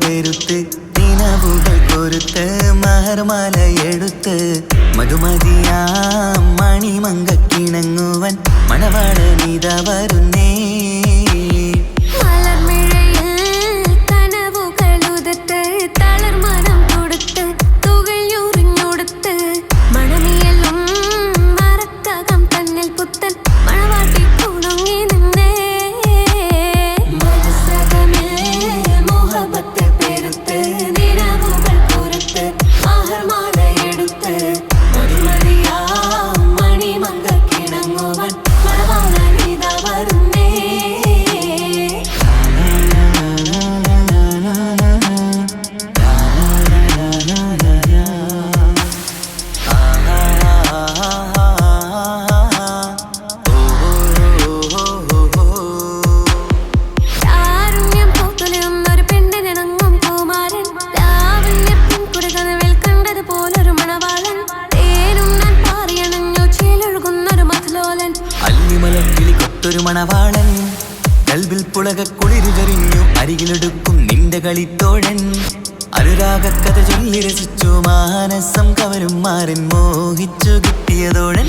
പെരുത്ത് നിലവുകൾ കൊരുത്ത് മഹർമാല എടുത്ത് മധുമതിയാം മണിമങ്കക്കിണങ്ങുവൻ മണവാളനിത വരുന്നേ. മണവാളൻ കൽവിൽ പുളക കുളിരുചരിഞ്ഞു അരികിലെടുക്കും നിന്റെ കളിത്തോഴൻ അനുരാഗക്കഥ ചൊല്ലി രസിച്ചു മാനസം കവരും മാറിൻ മോഹിച്ചു കിട്ടിയതോഴൻ.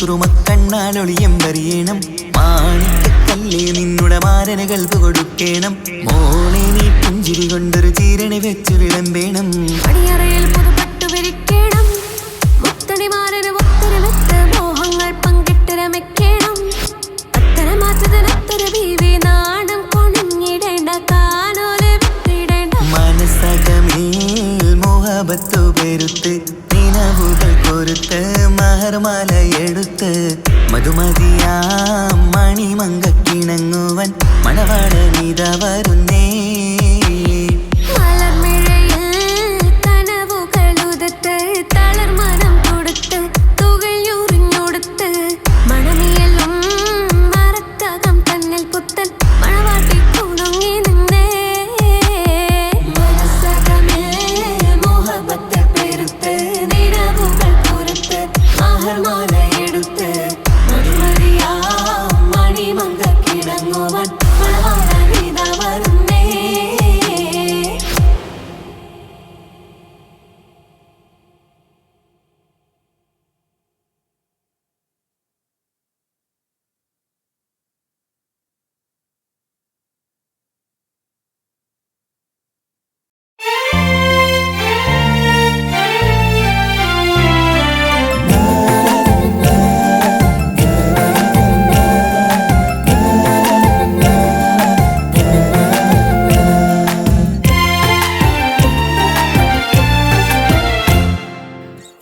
സുറുമക്കണ്ണാലൊളിയം വരിയണം മാണിക്കല്ലേ നിന്നുടെ മാരന് കൽപ്പ് കൊടുക്കണം മോളെ നീ പുഞ്ചിരി കൊണ്ടൊരു ചീരണി വെച്ച് വിളമ്പേണം. മോഹങ്ങൾ പങ്കിട്ട് രമിക്കണം മനസ്സകമേൽ മോഹബത്തു പെരുത്ത് നിലവുകൾ കൊരുത്ത് മഹർമാല എടുത്ത് മധുമതിയാം മണിമങ്കക്കിണങ്ങുവൻ മണവാളനിത വരുന്നേ.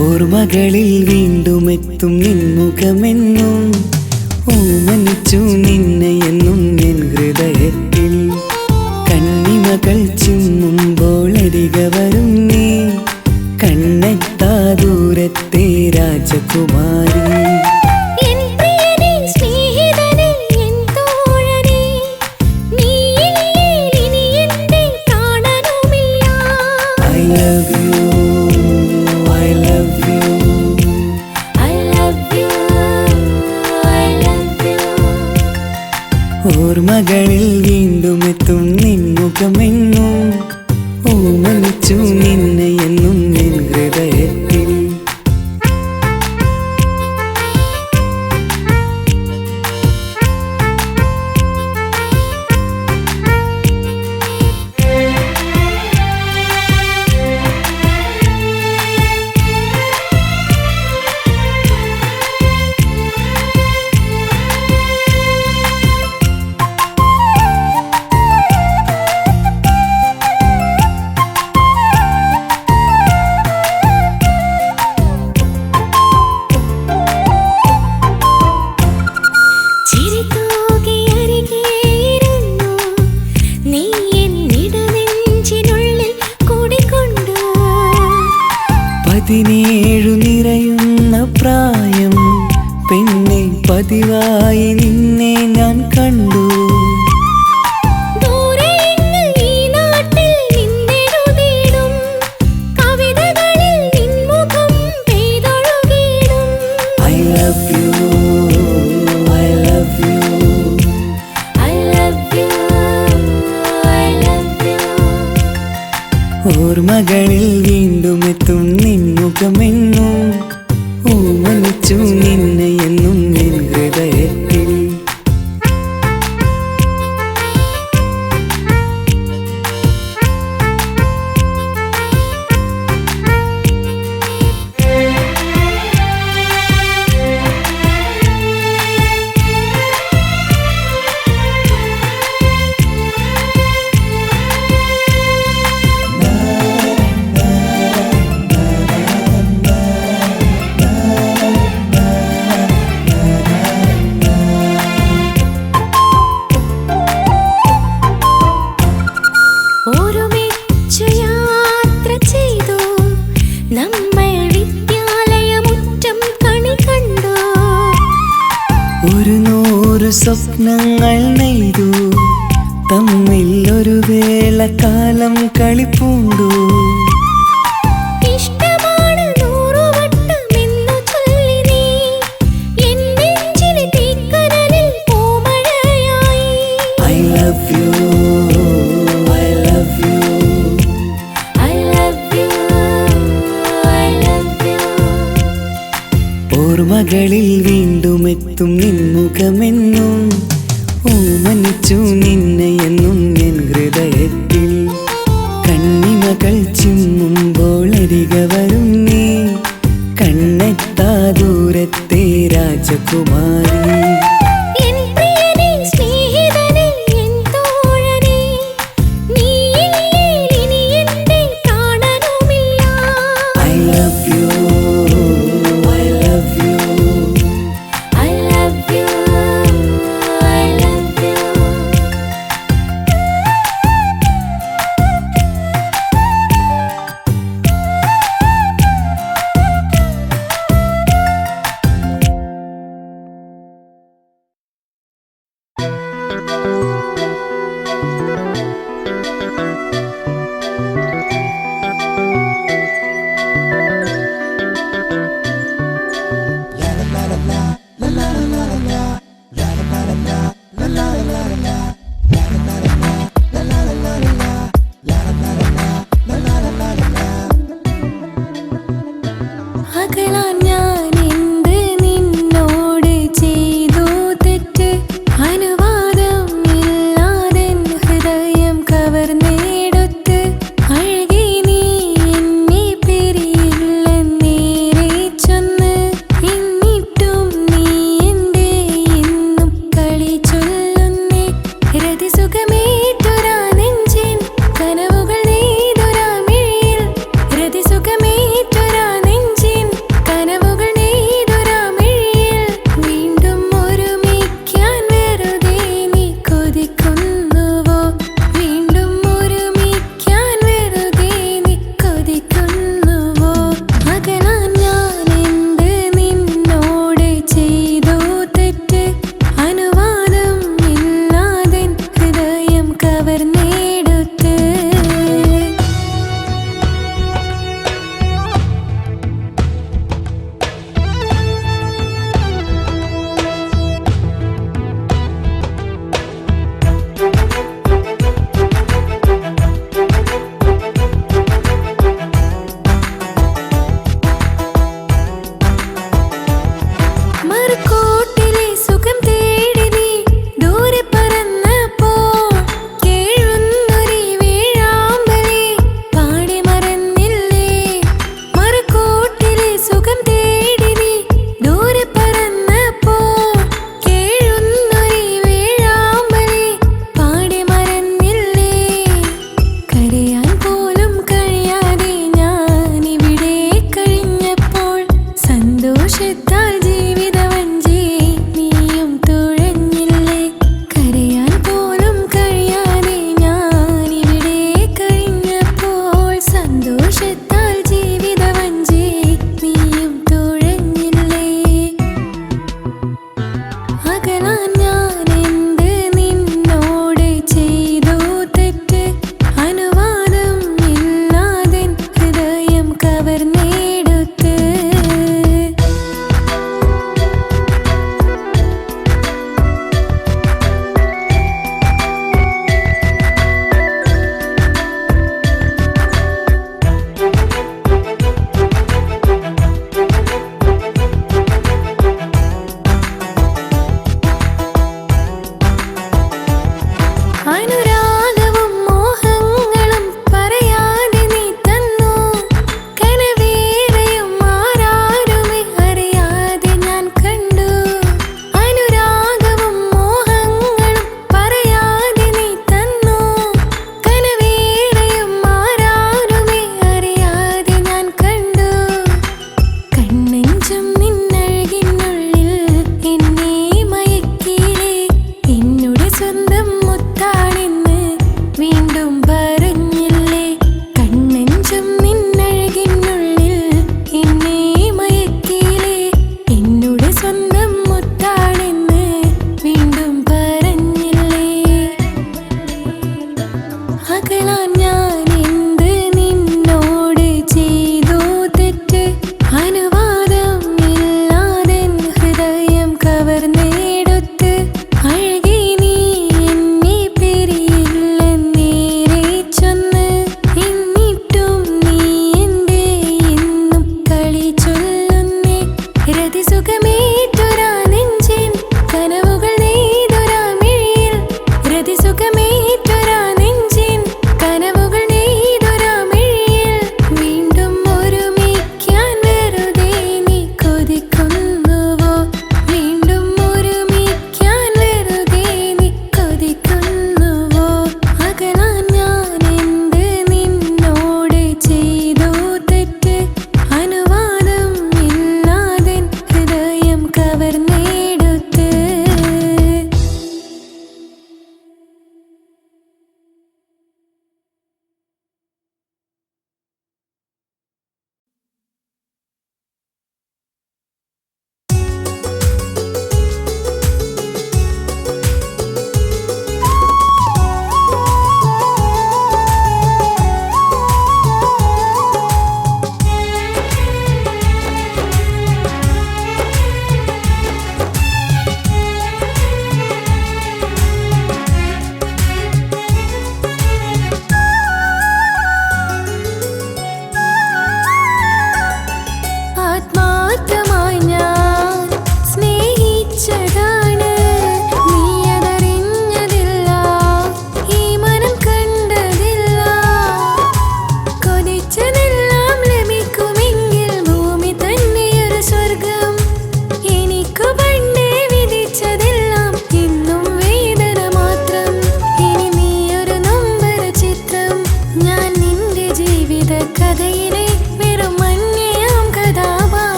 ഓർമ്മകളിൽ വീണ്ടും എത്തും നിൻമുഖമെന്നും ഓമനിച്ചു നിന്നെയെന്നും എൻ ഹൃദയത്തിൽ കണ്ണിമകൾ ചിമ്മുമ്പോൾ അരികെ വരും നീ കണ്ണെത്താ ദൂരത്തെ രാജകുമാരി. ഓർമ്മകളിൽ വീണ്ടും എത്തും നിൻമുഖമെന്നും ഓമനിച്ചു നിന്നെയെന്നും എൻ ഹൃദയത്തിൽ പതിവായി നിന്നെ ഞാൻ കണ്ടു. ഓർമ്മകളിൽ വീണ്ടും എത്തും നിൻമുഖമെന്നും ഓമനിച്ചു നിന്നെ എന്നും എൻ ഹൃദയത്തിൽ. ഒരു നൂറ് സ്വപ്നങ്ങൾ നെയ്തു തമ്മിൽ ഒരു വേള കാലം കളിപ്പൂണ്ടു. ഓർമ്മകളിൽ വീണ്ടും എത്തും നിൻമുഖമെന്നും ഓമനിച്ചു നിന്നെ എന്നും എൻ ഹൃദയത്തിൽ. കണ്ണിമകൾ ചിമ്മുമ്പോൾ അരികെ വരും നീ, കണ്ണെത്താ ദൂരത്തെ രാജകുമാരി.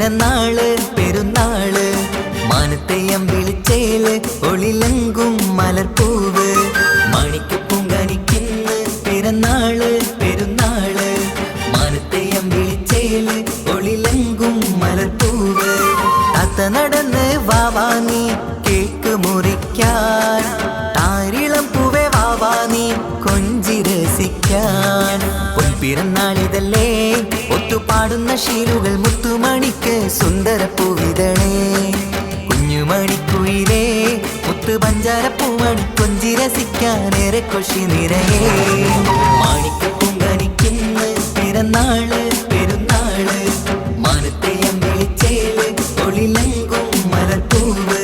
പിറന്നാള് പെരുന്നാള് മാനത്തെ അമ്പിളിച്ചേല് ഒളിലങ്കും മലർപ്പൂവ് മാണിക്ക് പൂങ്കാനിക്കിന്ന് പിറന്നാള് പെരുന്നാള് മാനത്തെ അമ്പിളിച്ചേല് ഒളിലങ്കും മലർപ്പൂവ് താത്ത നടന്ന് വാവാ നീ കേക്ക് മുറിക്കാൻ താരിളം പൂവേ വാവാ നീ കൊഞ്ചി രസിക്കാൻ പൊൻപിറന്നാളിതല്ലേ ഒത്തുപാടുന്ന ശീലുകൾ മുത്തുമണിക്ക് സുന്ദരപ്പൂവിതളേ കുഞ്ഞുമണിക്കുയിലേ മുത്തു പഞ്ചാരപ്പൂമണി കൊഞ്ചി രസിക്കാനേറെ കൊഷി നിറയേ മാണിക്ക് പൂങ്കാനിക്കിന്ന് പിറന്നാള് പെരുന്നാള് മാനത്തെ അമ്പിളിച്ചേല് ഒളിലങ്കും മലർപ്പൂവ്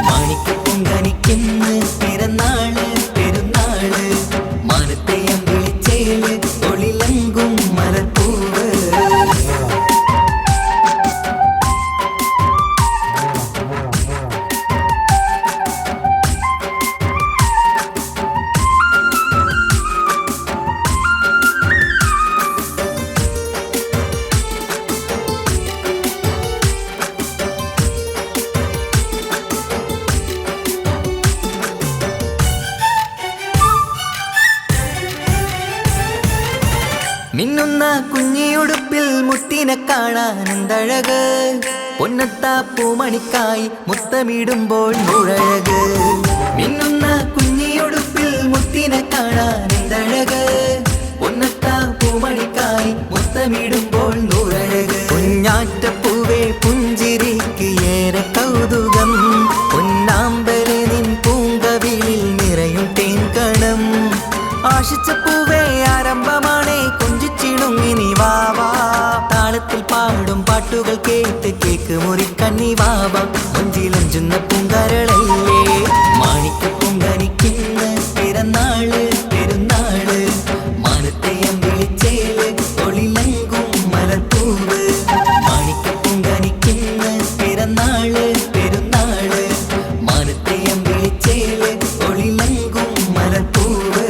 മാണിക്ക് പൂങ്കാനിക്കിന്ന് പിറന്നാള് പെരുന്നാള് മാനത്തെ അമ്പിളിച്ചേല് ഒളിലങ്കും മലർപ്പൂവ് മിന്നുന്ന കുഞ്ഞിയുടുപ്പിൽ മുത്തിനെ കാണാൻ എന്തഴക് പൊന്നത്താ പൂമണിക്കായി മുത്തമിടുമ്പോൾ മുഴഴക് മിന്നുന്ന കുഞ്ഞിയുടുപ്പിൽ മുത്തിനെ കാണാൻ എന്തഴക് പൊന്നത്താ പൂമണിക്കായി മുത്തമിടുമ്പോൾ നൂറഴക് കുഞ്ഞാറ്റപ്പൂവേ പുഞ്ചിരിക്ക് ഏറെ കൗതുകം പൊന്നാമ്പലെ നിൻ പൂങ്കവിളിൽ നിറയും തേൻകണം ആശിച്ച പൂവേ ആരംഭമാണേ കൊഞ്ചിച്ചിടുങ്ങിനി വാവാ താളത്തിൽ പാടും പാട്ടുകൾ കേട്ട് കേക്ക് മുറിക്കണ്ണി വാവാ കൊഞ്ചിലഞ്ചുന്ന പൂങ്കരളല്ലേ മാണിക്ക് പൂങ്കാനിക്കിന്ന് പിറന്നാള് പെരുന്നാള് മാനത്തെ അമ്പിളിച്ചേല് ഒളിലങ്കും മലർപ്പൂവ് മാണിക്ക് പൂങ്കാനിക്കിന്ന് പിറന്നാള് പെരുന്നാള് മാനത്തെ അമ്പിളിച്ചേല് ഒളിലങ്കും മലർപ്പൂവ്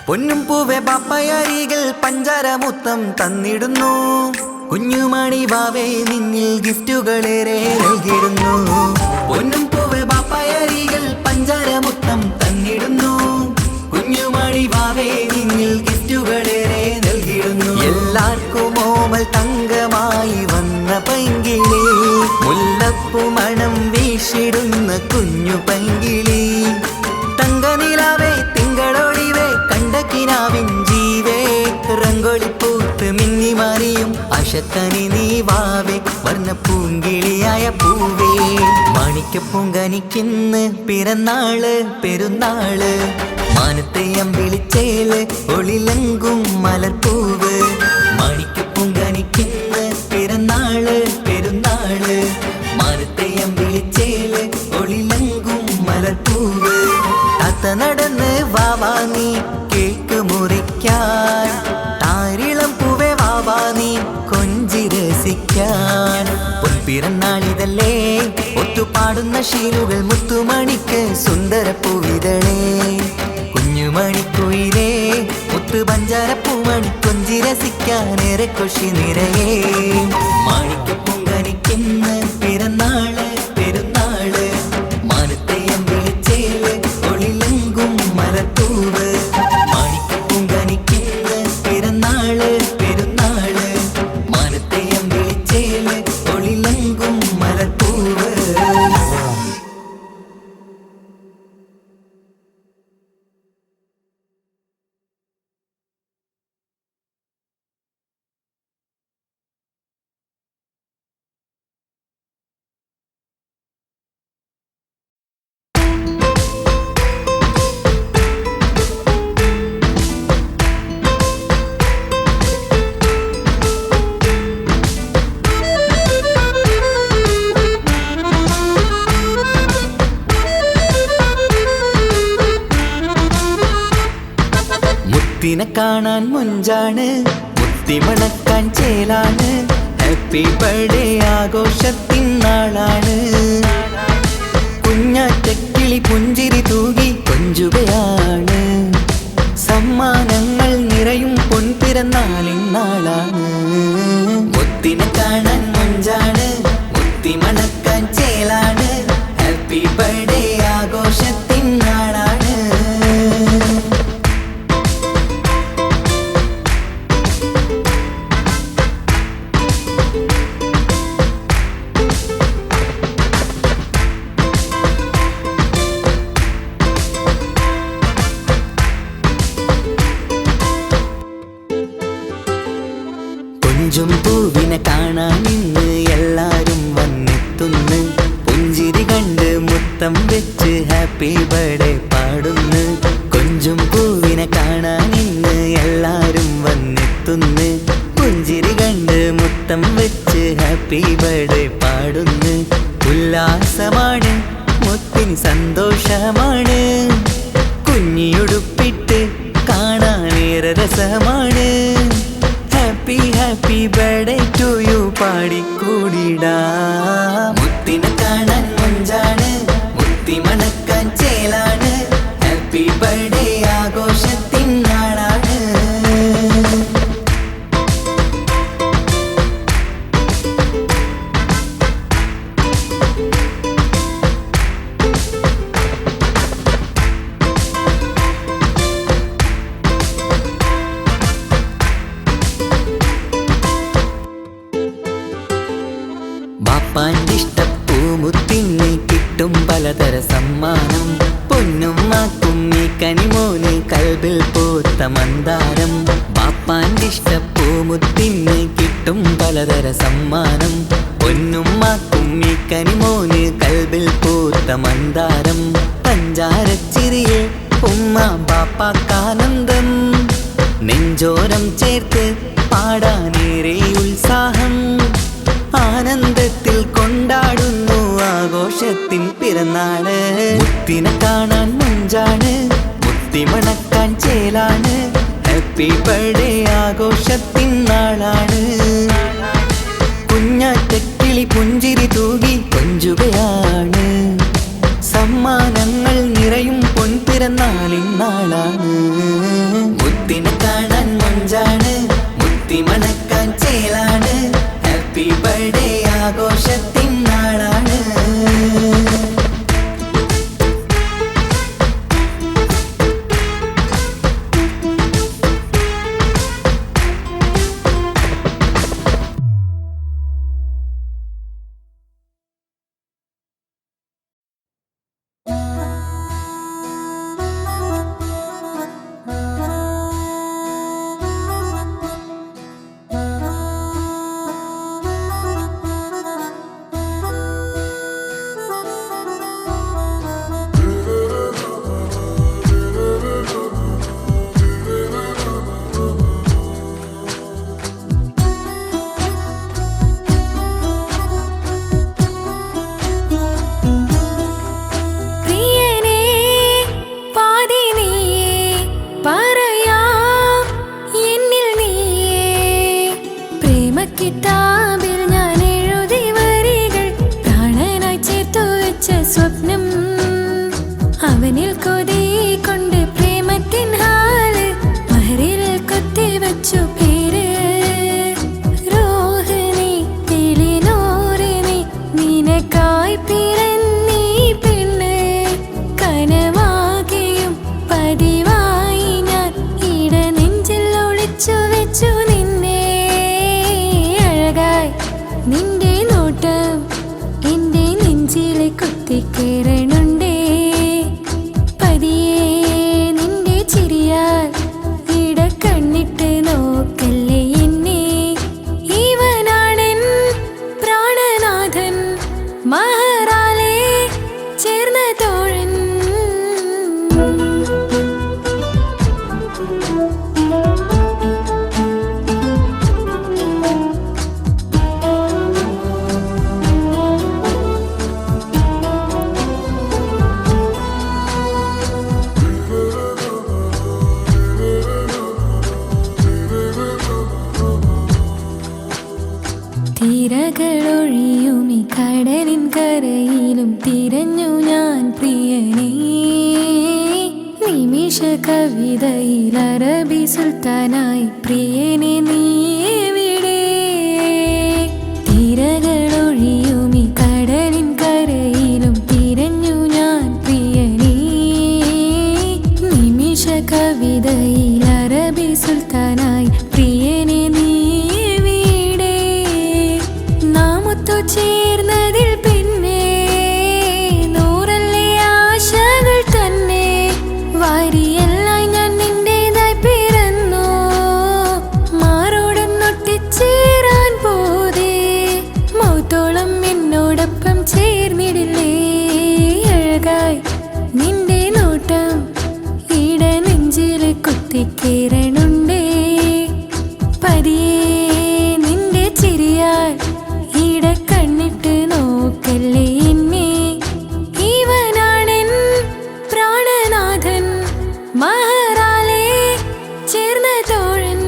പൊന്നും പൂവെ പാപ്പയരികൾ പഞ്ചാരമുത്തം തന്നിടുന്നു കുഞ്ഞുമണി വാവേ നിന്നിൽ ഗിഫ്റ്റുകളേറെ നൽകിടുന്നു പൊന്നും പൂവെ പാപ്പയരികൾ പഞ്ചാരമുത്തം തന്നിടുന്നു കുഞ്ഞുമണി വാവേ നിന്നിൽ ഗിഫ്റ്റുകളേറെ നൽകിടുന്നു എല്ലാവർക്കും ഓമൽ തങ്കമായി വന്ന പൈങ്കിളി മുല്ലപ്പൂ മണം വീശിടുന്ന കുഞ്ഞു പൈങ്കിളി തങ്കനിലാവേ തിങ്കളൊളിവേ കണ്ടക്കിനാവിൻ ജീവേ റംഗോളിപ്പൂത്ത് മിന്നി മാറിയും അശത്തനി നീ വാവേ വർണ്ണ പൂങ്കിളിയായ പൂവേ മാണിക്ക പൂങ്കാനിക്കിന്ന് പിറന്നാള് പെരുന്നാള് മാനത്തെ അമ്പിളിച്ചേല് ഒളിലങ്കും മലർപ്പൂവ് മാണിക്ക പൂങ്കാനിക്കിന്ന് പിറന്നാള് പെരുന്നാള് മാനത്തെ അമ്പിളിച്ചേല് ഒളിലങ്കും മലർപ്പൂവ് താത്ത നടന്ന് വാവാ നീ കേക്ക് മുറിക്കാൻ താരിളം പൂവേ വാവാ നീ കൊഞ്ചി രസിക്കാൻ പൊൻപിറന്നാളിതല്ലേ ഒത്തുപാടുന്ന ശീലുകൾ മുത്തുമണിക്ക് സുന്ദരപ്പൂവിതളേ കുഞ്ഞുമണിക്കുയിലേ മുത്തു പഞ്ചാരപ്പൂമണി കൊഞ്ചി രസിക്കാനേറെ കൊഷി നിറയേ മാണിക്ക പൂങ്കാനിക്കിന്ന് പിറന്നാള് പെരുന്നാള് മാനത്തെ അമ്പിളിച്ചേല് ഒളിലങ്കും മലർപ്പൂവ് മാണിക്ക പൂങ്കാനിക്കിന്ന് പിറന്നാള് പെരുന്നാള് മാനത്തെ അമ്പിളിച്ചേല് ഒളിലങ്കും മലർപ്പൂവ് മുത്തിനെ കാണാൻ മുഞ്ചാണ്, മുത്തിമണക്കാൻ ചേലാണ്. Happy birthday ആഘോഷത്തിൻ നാളാണ്. കുഞ്ഞാറ്റക്കിളി പുഞ്ചിരി തൂകി കൊഞ്ചുകയാണ്. സമ്മാനങ്ങൾ നിറയും പൊൻപിറന്നാളിൻ നാളാണ്. മുത്തിനെ കാണാൻ മുഞ്ചാണ്, മുത്തിമണക്കാൻ ചേലാണ്. Happy birthday ആഘോഷത്തിൻ നാളാണ്. കൊഞ്ചും പൂവിനെ കാണാൻ ഇന്ന് എല്ലാരും വന്നെത്തുന്നു. പുഞ്ചിരി കണ്ട് മുത്തം വെച്ച് ഹാപ്പി ബർത്ത്ഡേ പാടുന്നു. കൊഞ്ചും പൂവിനെ കാണാൻ ഇന്ന് എല്ലാരും വന്നെത്തുന്നു. പുഞ്ചിരി കണ്ട് മുത്തം വെച്ച് ഹാപ്പി ബർത്ത്ഡേ പാടുന്നു. ഉല്ലാസമാണ്, മുത്തിൻ സന്തോഷമാണ്. കുഞ്ഞിയുടുപ്പിട്ട് കാണാനേറെ രസമാണ്. Happy happy birthday to you പാടിക്കൂടിടാ. മുത്തിനെ കാണാൻ മുഞ്ചാണ്, മുത്തിമണക്കാൻ ചേലാണ്. Happy birthday ആഘോഷത്തിൻ നാളാണ്. ബാപ്പാൻ്റെ ഇഷ്ടപ്പൂമുത്തിന് കിട്ടും പലതര സമ്മാനം. പൊന്നുമ്മാക്കും ഈ കനിമോന് കൽബിൽ പൂത്ത മന്ദാരം. ബാപ്പാൻ്റെ ഇഷ്ടപ്പൂമുത്തിന് കിട്ടും പലതര സമ്മാനം. പൊന്നുമ്മാക്കും ഈ കനിമോന് കൽബിൽ പൂത്ത മന്ദാരം. പഞ്ചാരച്ചിരിയെ ഉമ്മ ബാപ്പാക്കാനന്ദം. നെഞ്ചോരം ചേർത്ത് പാടാനേറെ ഉത്സാഹം. ആനന്ദത്തിൽ കൊണ്ടാടുന്നു ആഘോഷത്തിൻ പിറന്നാള്. മുത്തിനെ കാണാൻ മുഞ്ചാണ്, മുത്തിമണക്കാൻ ചേലാണ്. Happy birthday ആഘോഷത്തിൻ നാളാണ്. കുഞ്ഞാറ്റക്കിളി പുഞ്ചിരി തൂകി കൊഞ്ചുകയാണ്. സമ്മാനങ്ങൾ നിറയും പൊൻപിറന്നാളിൻ നാളാണ്. മുത്തിനെ കാണാൻ മുഞ്ചാണ്, മുത്തിമണക്കാൻ ചേലാണ്. Happy birthday ആഘോഷത്തിൻ നാളാണ്. തിരകളൊഴിയുമി കടലിൻ കരയിലും തിരഞ്ഞു ഞാൻ പ്രിയനേ. നിമിഷ കവിതയിൽ അറബി സുൽത്താനായി പ്രിയനെ നീ എവിടെ? തിരകളൊഴിയുമി കടലിൻ കരയിലും തിരഞ്ഞു ഞാൻ പ്രിയനേ. നിമിഷ കവിതയിൽ അറബി സുൽത്താനായി പ്രിയനെ നീ എവിടെ? നാം ഒത്തുചേർന്നതിൽ പിന്നെ നൂറല്ലേ ആശകൾ തന്നെ. വാരിയെല്ലാം ഞാൻ നിന്റേതായി പിറന്നു, മാറോടൊന്നൊട്ടിച്ചേരാൻ പോതേ. മൗത്തോളം എന്നോടൊപ്പം ചേർന്നിടില്ലേ? അഴകായി നിന്റെ നോട്ടം ഇട നെഞ്ചില് കുത്തിക്കേറണുണ്ടേ. പതിയെ നിന്റെ ചിരിയാൽ ഇട കണ്ണിട്ട് നോക്കല്ലേ എന്നെ. ഇവനാണെൻ പ്രാണനാഥൻ, മഹറാലെ ചേർന്ന തോഴൻ.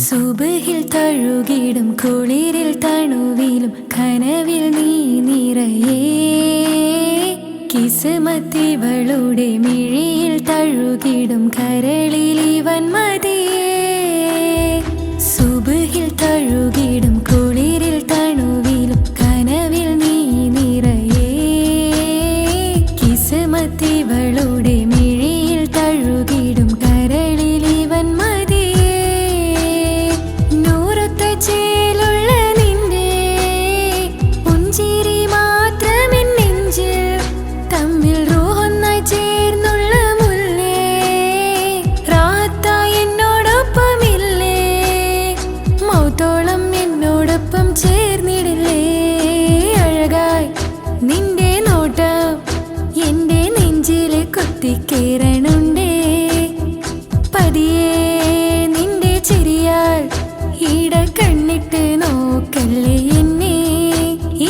സുബഹിൽ തഴുകിടും കുളിരിൽ തണുവിലും കനവിൽ നീ നിറയേ. കിസ്മത്തിവളുടെ മിഴിയിൽ തഴുകിടും കരളിൽ ഇവൻ മതിയേ. സുബഹിൽ തഴുകിടും കുളിരിൽ തണുവിലും കനവിൽ നീ നിറയേ. കിസ്മത്തിവളുടെ മിഴിയിൽ തഴുകിടും കരളിൽ ഇവൻ മതിയേ. നൂറൊത്ത ചേലുള്ള നിന്റെ പുഞ്ചിരി മാത്രമെൻ നെഞ്ചിൽ തമ്മിൽ റൂഹൊന്നായി ചേർന്നുള്ള മുല്ലേ. റാഹത്തായി എന്നോടൊപ്പമില്ലേ? മൗത്തോളം എന്നോടൊപ്പം ചേർന്നിടില്ലേ? അഴകായി നിന്റെ നോട്ടം എന്റെ നെഞ്ചില് കുത്തിക്കേറണുണ്ടേ. പതിയെ നിന്റെ ചിരിയാൽ ഇട കണ്ണിട്ട് നോക്കല്ലേ എന്നെ.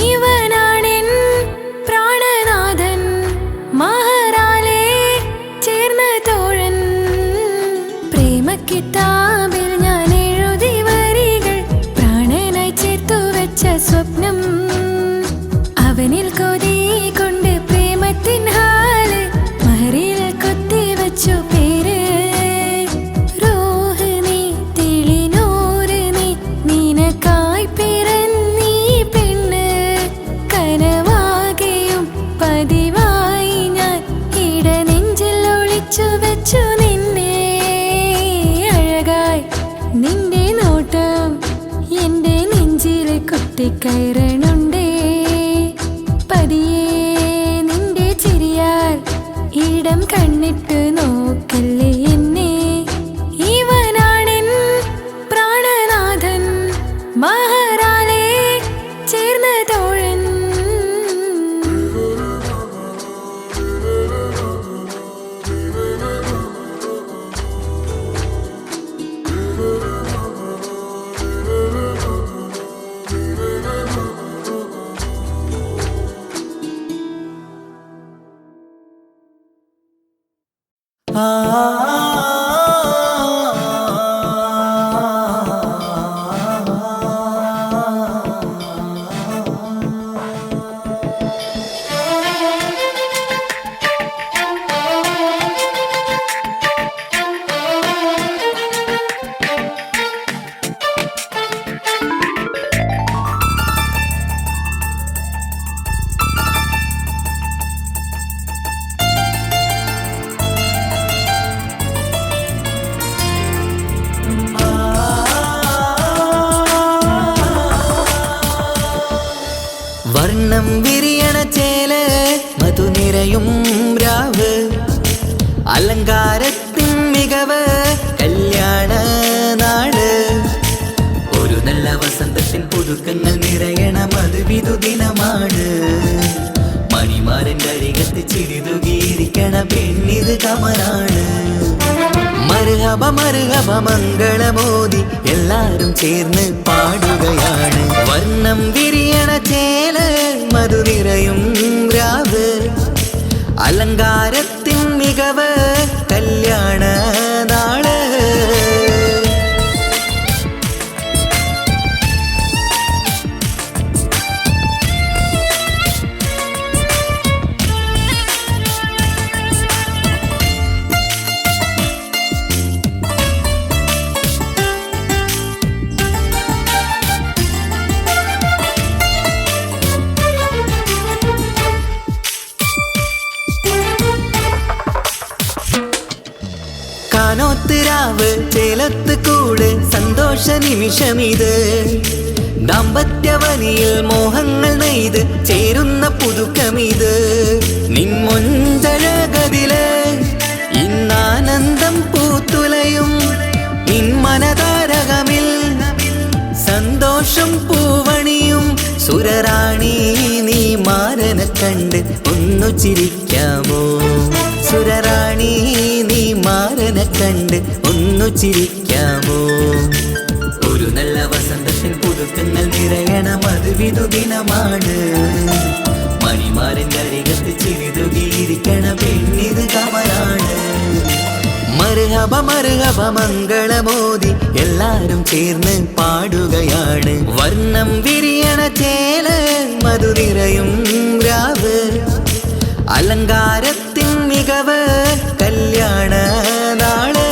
ഇവനാണെൻ പ്രാണനാഥൻ, മഹറാലെ ചേർന്ന തോഴൻ. പ്രേമക്കിതാബിൽ ഞാൻ എഴുതി വരികൾ, പ്രാണനായി ചേർത്തു വെച്ച സ്വപ്നം. അവനിൽ കൊതി കൊണ്ട് പ്രേമത്തിൻ ഹാല് മഹറിൽ കൊത്തിവച്ചു പേര്. റൂഹ് നീ തെളിനൂറ് നീ, നിനക്കായി പിറന്നീ പെണ്ണ്. കനവാകെയും പതിവായി ഞാൻ ഇട നെഞ്ചിൽ ഒളിച്ചു വെച്ചു നിന്നെ. അഴകായി നിന്റെ നോട്ടം എന്റെ നെഞ്ചില് കുത്തിക്കയറണുണ്ടേ. പതിയെ നിന്റെ ചിരിയാൽ ഇടം കണ്ണിട്ട് നോക്കല്ലേ എന്നെ. ഇവനാണെൻ പ്രാണനാഥൻ, മഹറാലെ ചേർന്ന തോഴൻ. വർണ്ണം വിരിയണ ചേല് മധുനിരയും രാവ്, അലങ്കാരത്തിൻ മികവ് കല്യാണ നാട്. ഒരു നല്ല വസന്തത്തിൻ പുതുക്കങ്ങൾ നിറയണ മധുവിധു ദിനമാണ്. മണിമാരൻ്റെ അരികത്ത് ചിരിതുകിയിരിക്കണ പെണ്ണിത് കമലാണ്. മർഹബ മർഹബ മംഗളമോദി എല്ലാരും ചേർന്ന് പാടുകയാണ്. വർണ്ണം വിരിയണ ചേല മധു നിറയും രാവ്, അലങ്കാരത്തിൻ മികവ് കല്യാണ നാള്. കാനോത്ത് രാവ് ചേലത്ത് കൂട് സന്തോഷ നിമിഷമിത്. ദാമ്പത്യവനിയിൽ മോഹങ്ങൾ നെയ്ത് ചേരുന്ന പുതുക്കമിത്. നിൻമൊഞ്ചഴകതില് ഇന്നാനന്ദം പൂത്തുലയും. നിൻ മനതാരകമിൽ സന്തോഷം പൂവണിയും. സുരറാണി നീ മാരനെ കണ്ട് ഒന്നു ചിരിക്കാമോ? സുരറാണി നീ മാരനെ കണ്ട് ഒന്നു ചിരിക്കാമോ? ഒരു നല്ല വസന്തത്തിൽ പുതുക്കങ്ങൾ നിറയണ മധുവിധു ദിനമാണ്. മണിമാരൻ്റെ അരികത്ത് ചിരിതുകിയിരിക്കണ പെണ്ണിത് കമലാണ്. മർഹബ മർഹബ മംഗളമോദി എല്ലാരും ചേർന്ന് പാടുകയാണ്. വർണ്ണം വിരിയണ ചേല മധു നിറയും രാവ്, അലങ്കാരത്തിൻ മികവ് കല്യാണ നാള്.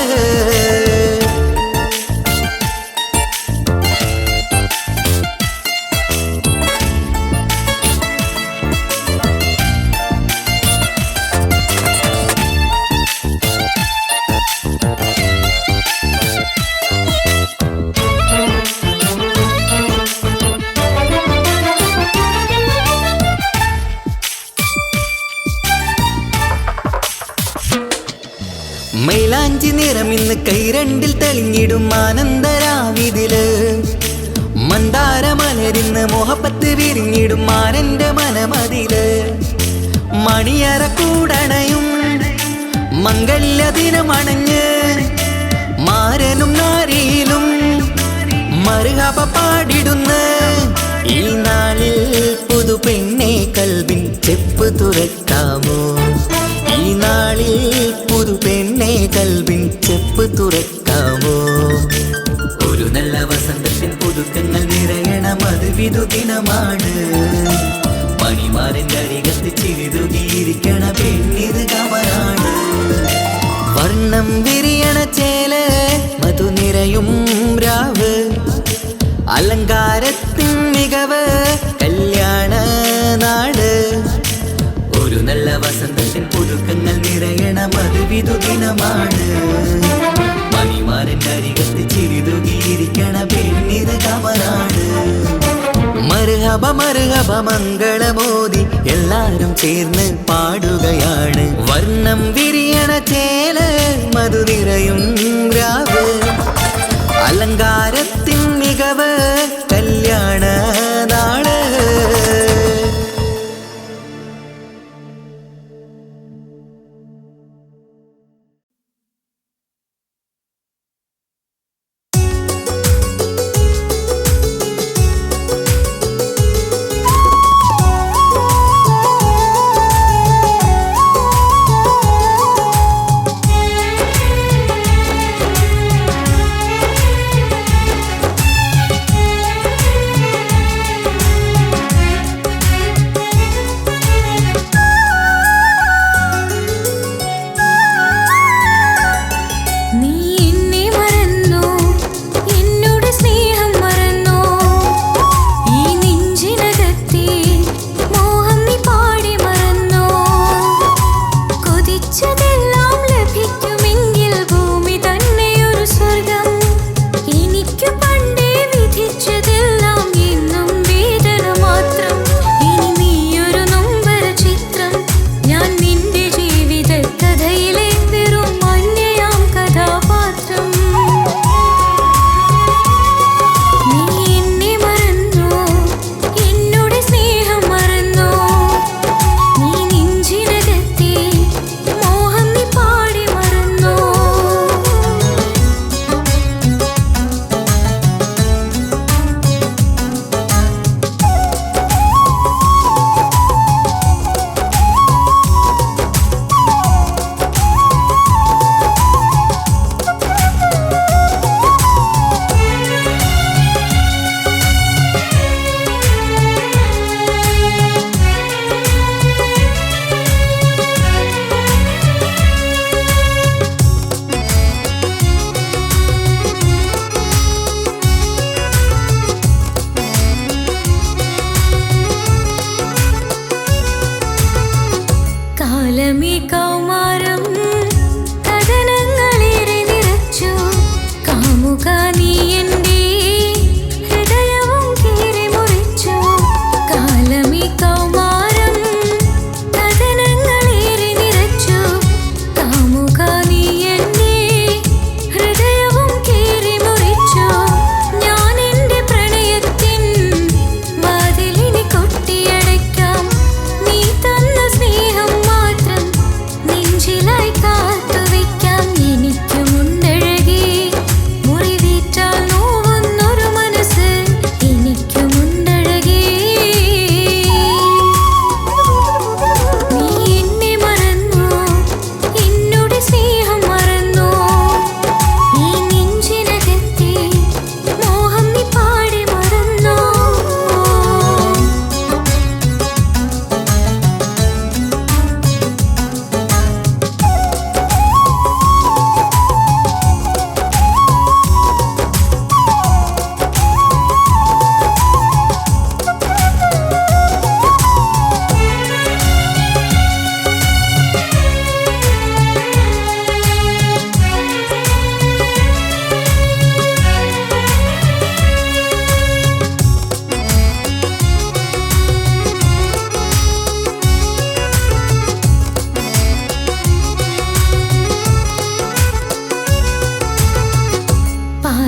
മൈലാഞ്ചി നിറമിന്ന് കൈരണ്ടിൽ തെളിഞ്ഞിടും ആനന്ദരാവിതില്. മന്ദാരമലരിന്ന് മോഹപ്പത്ത് വിരിഞ്ഞിടും മാനന്റെ മനമതില്. മണിയറ കൂടണയും മംഗല്യ ദിനമണഞ്ഞ് മാരനും നാരിയിലും മർഹബ പാടിടുന്ന ഈ നാളിൽ പുതു പെണ്ണെ കൽബിൻ ചെപ്പ് തുറക്കാമോ? ഈ നാളിൽ പുതു പെണ്ണെ കൽബിൻ ചെപ്പ് തുറക്കാമോ? ഒരു നല്ല വസന്തത്തിൽ പുതുക്കങ്ങൾ നിറയണ മധുവിധു ദിനമാണ്. മണിമാരൻ്റെ അരികത്ത് ചിരിതുകിയിരിക്കണ പെണ്ണിത് കമലാണ്. വർണ്ണം വിരിയണ ചേല മധു നിറയും രാവ്, അലങ്കാരത്തിൻ മികവ് കല്യാണ നാട്. ഒരു നല്ല വസന്തത്തിൽ പുതുക്കങ്ങൾ നിറയണ മധുവിധു ദിനമാണ്. മണിമാരൻ്റെ അരികത്ത് ചിരിതുകിയിരിക്കണ പെണ്ണിത് കമലാണ്. മർഹബ മർഹബ മംഗളമോദി എല്ലാരും ചേർന്ന് പാടുകയാണ്. വർണ്ണം വിരിയണ ചേല മധു നിറയും രാവ്, അലങ്കാരത്തിൻ മികവ് കല്യാണ നാള്.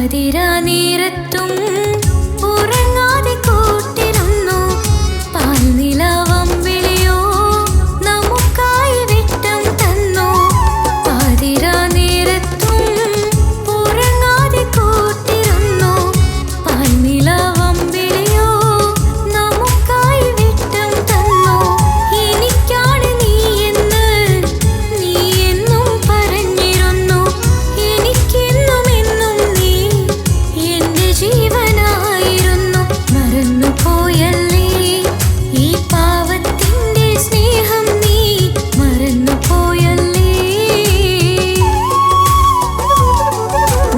പാതിരാ നേരത്തും ഉറങ്ങാതെ കൂട്ടിരുന്നു പാൽനിലാവം വിളിയോ നമുക്കായി വെട്ടം തന്നു പാതിരാ നേരത്തും ഉറങ്ങാതെ കൂട്ടിരുന്നു പാൽനിലാവം വിളിയോ നമുക്കായി വെട്ടം തന്നു എനിക്കാണ് നീ എന്ന് നീ എന്നും പറഞ്ഞിരുന്നു എനിക്കെന്നും എന്നും നീ എന്റെ ജീവനായിരുന്നു മറന്നു പോയല്ലേ ഈ പാവത്തിന്റെ സ്നേഹം നീ മറന്നു പോയല്ലേ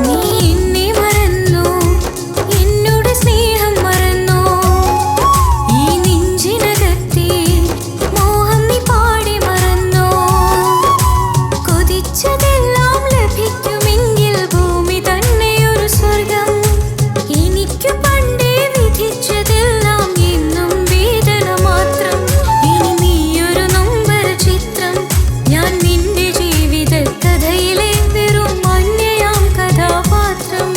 നീ എന്നെ മറന്നു എന്നോട് സ്നേഹം മറന്നു ഈ നെഞ്ചിനകത്തെ മോഹം നീ പാടി മറന്നു കൊതിച്ചതെല്ലാം ലഭിക്കുമെങ്കിൽ ഭൂമി തന്നെ ഒരു സ്വർഗം എനിക്ക് പണ്ടേ വിധിച്ചതെല്ലാം എന്നും വേദന മാത്രം ഇനി നീയൊരു നൊമ്പര ചിത്രം ഞാൻ നിന്റെ ജീവിത കഥയിലെ വെറും അന്യയാം കഥാപാത്രം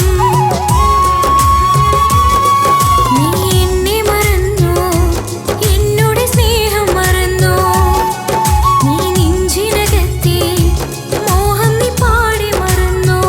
നീ എന്നെ മറന്നു എന്നോട് സ്നേഹം മറന്നു നീ നെഞ്ചിനകത്തെ മോഹം നീ പാടി മറന്നു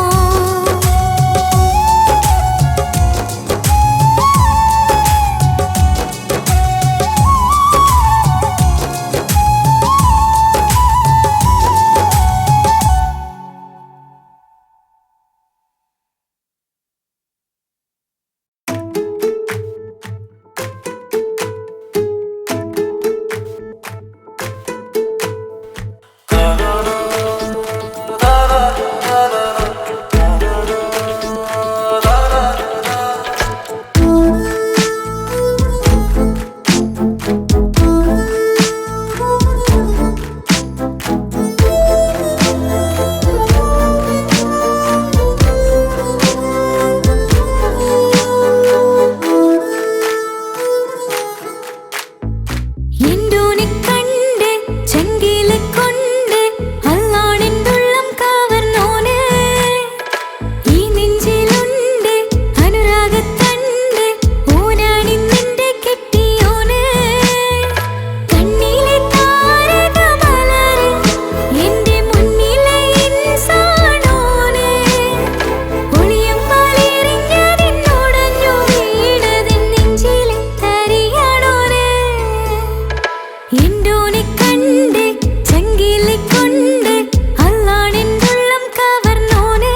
എന്തോനെ കണ്ട് ചങ്കിലെ കൊണ്ട് അല്ലാണെന്തുള്ളം കവർന്നോന് ഈ നെഞ്ചിലുണ്ട് അനുരാഗത്തണ്ട് ഓനാണിന്നെന്റെ കെട്ടിയോന് കണ്ണിലെ താരകമലര് എന്റെ മുന്നിലെ ഇൻസാണോന് ഒളിയമ്പാലെറിഞ്ഞതെന്നോടഞ്ഞു വീണതെൻ നെഞ്ചിലെ തരിയാണോന് എന്തോനെ കണ്ട് ചങ്കിലെ കൊണ്ട് അല്ലാണെന്തുള്ളം കവർന്നോന്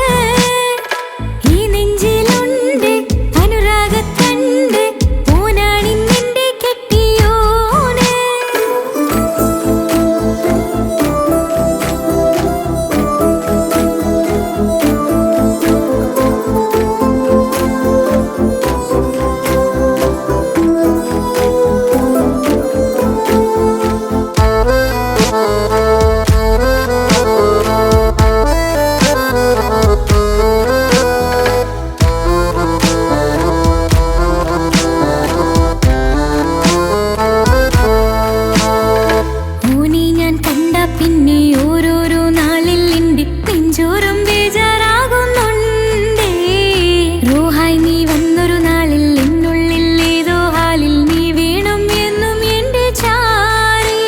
ഈ നെഞ്ചിലുണ്ട് അനുരാഗത്തണ്ട് ഓനാണിന്നെന്റെ കെട്ടിയോന് ഓനെ ഞാൻ കണ്ട പിന്നെ ഓരോരോ നാളിൽ എന്റെ നെഞ്ചോറും ബേജാറാകുന്നുണ്ടേ റോഹായി നീ വന്നൊരു നാളിൽ എന്നുള്ളിൽ ഏതോ ഹാലിൽ നീ വീണും എന്നും എന്റെ ചാരേ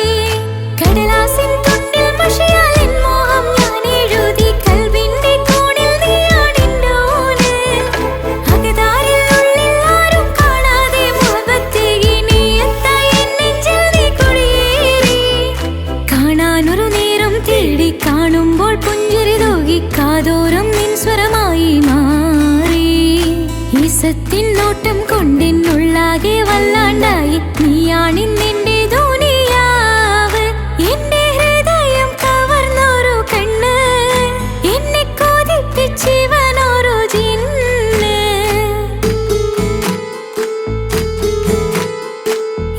കടലാസിൻ തുണ്ടിൽ മഷിയാൽ എൻ മോഹം ഞാൻ എഴുതി കൽവിന്റെ കോണിൽ നീയാണെന്റെ ഓന് അകതാരിൽ ഉള്ളിൽ ആരും കാണാതെ മുഹബത്തേകി നീ എത്തായി എൻ നെഞ്ചിൽ നീ കുടിയേറി കാണാനൊരു നേരം തേടി കാണുമ്പോൾ പുഞ്ചിരി തൂകി കാതോരം നിൻ സ്വരമായി മാറി ഈ സത്തിൻ നോട്ടം കൊണ്ടെന്നുള്ളാകെ വല്ലാണ്ടായി നീയാണിന്നെന്റെ ദുനിയാവ് എന്റെ ഹൃദയം കവർന്നൊരു കണ്ണ് എന്നെ കൊതിപ്പിച്ചിവനൊരു ജിന്ന്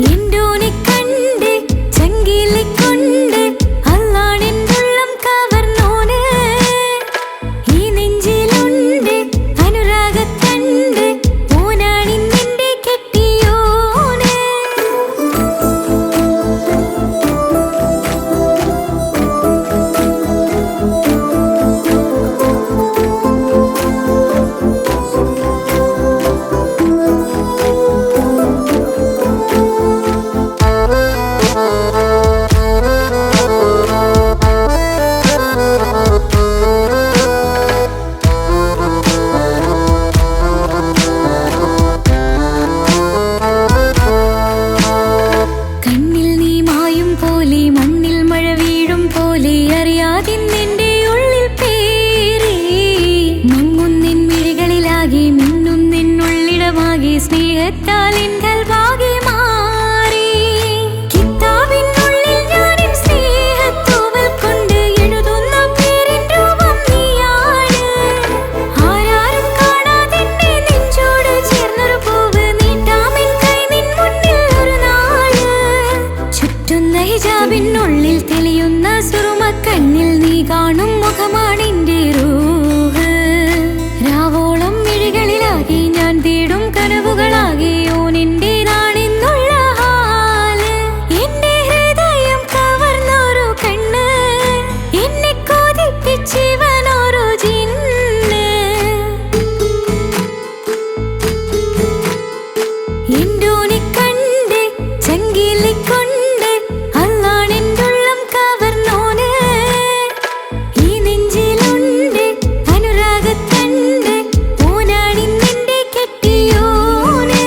എന്തോനെ കണ്ട് ചങ്കിലെ കൊണ്ട് അല്ലാണെന്തുള്ളം കവർന്നോന് ഈ നെഞ്ചിലുണ്ട് അനുരാഗത്തണ്ട് ഓനാണിന്നെന്റെ കെട്ടിയോന് കനവിലാകെ മിന്നും നിന്നുള്ളിടമാകെ സ്നേഹത്താൽ എൻ കൽവാകെ മാറി കിതാബിനുള്ളിൽ ഞാനിൻ സ്നേഹത്തൂവൽ കൊണ്ട് എഴുതുന്ന പേരിൻ രൂപം നീയാണ് ആരാരും കാണാതെന്നെ നെഞ്ചോട് ചേർന്നൊരു പൂവ് നീട്ടാമെൻ കൈ നിൻ മുന്നിൽ ഒരു നാള് ചുറ്റുന്ന ഹിജാബിനുള്ളിൽ തെളിയുന്ന സുറുമ കണ്ണിൽ നീ കാണും മുഖമാണെന്റെ റൂഹ് രാവോളം മിഴികളിലാകെ ഞാൻ തേടും കനവുകളാകെ ഓനെന്റേതാണെന്നുള്ള ഹാല് എന്റെ ഹൃദയം കവർന്നൊരു കണ്ണ് എന്നെ കൊതിപ്പിച്ചിവനൊരു ജിന്ന് എന്തോനെ കണ്ട് ചങ്കിലിക്കൊണ്ട് അല്ലാണെന്തുള്ളം കവർന്നോന് ഈ നെഞ്ചിലുണ്ട് അനുരാഗത്തണ്ട് ഓനാണിന്നെന്റെ കെട്ടിയോന്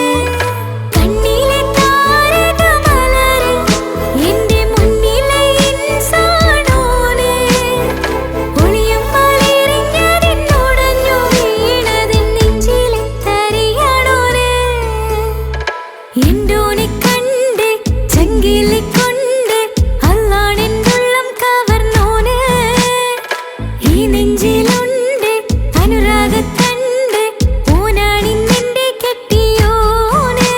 കണ്ണിലെ താരകമലര് എന്റെ മുന്നിലെ ഇൻസാനോന് ഒളിയം പാലെറിഞ്ഞതിനോടഞ്ഞു വീണതിൻ നെഞ്ചിലെ തരിയാണോന് എന്തോനെ കണ്ട് ചങ്കിലിക്കൊണ്ട് അല്ലാണെന്തുള്ളം കവർന്നോന് ഈ നെഞ്ചിലുണ്ട് അനുരാഗത്തണ്ട് ഓനാണിന്നെന്റെ കെട്ടിയോന്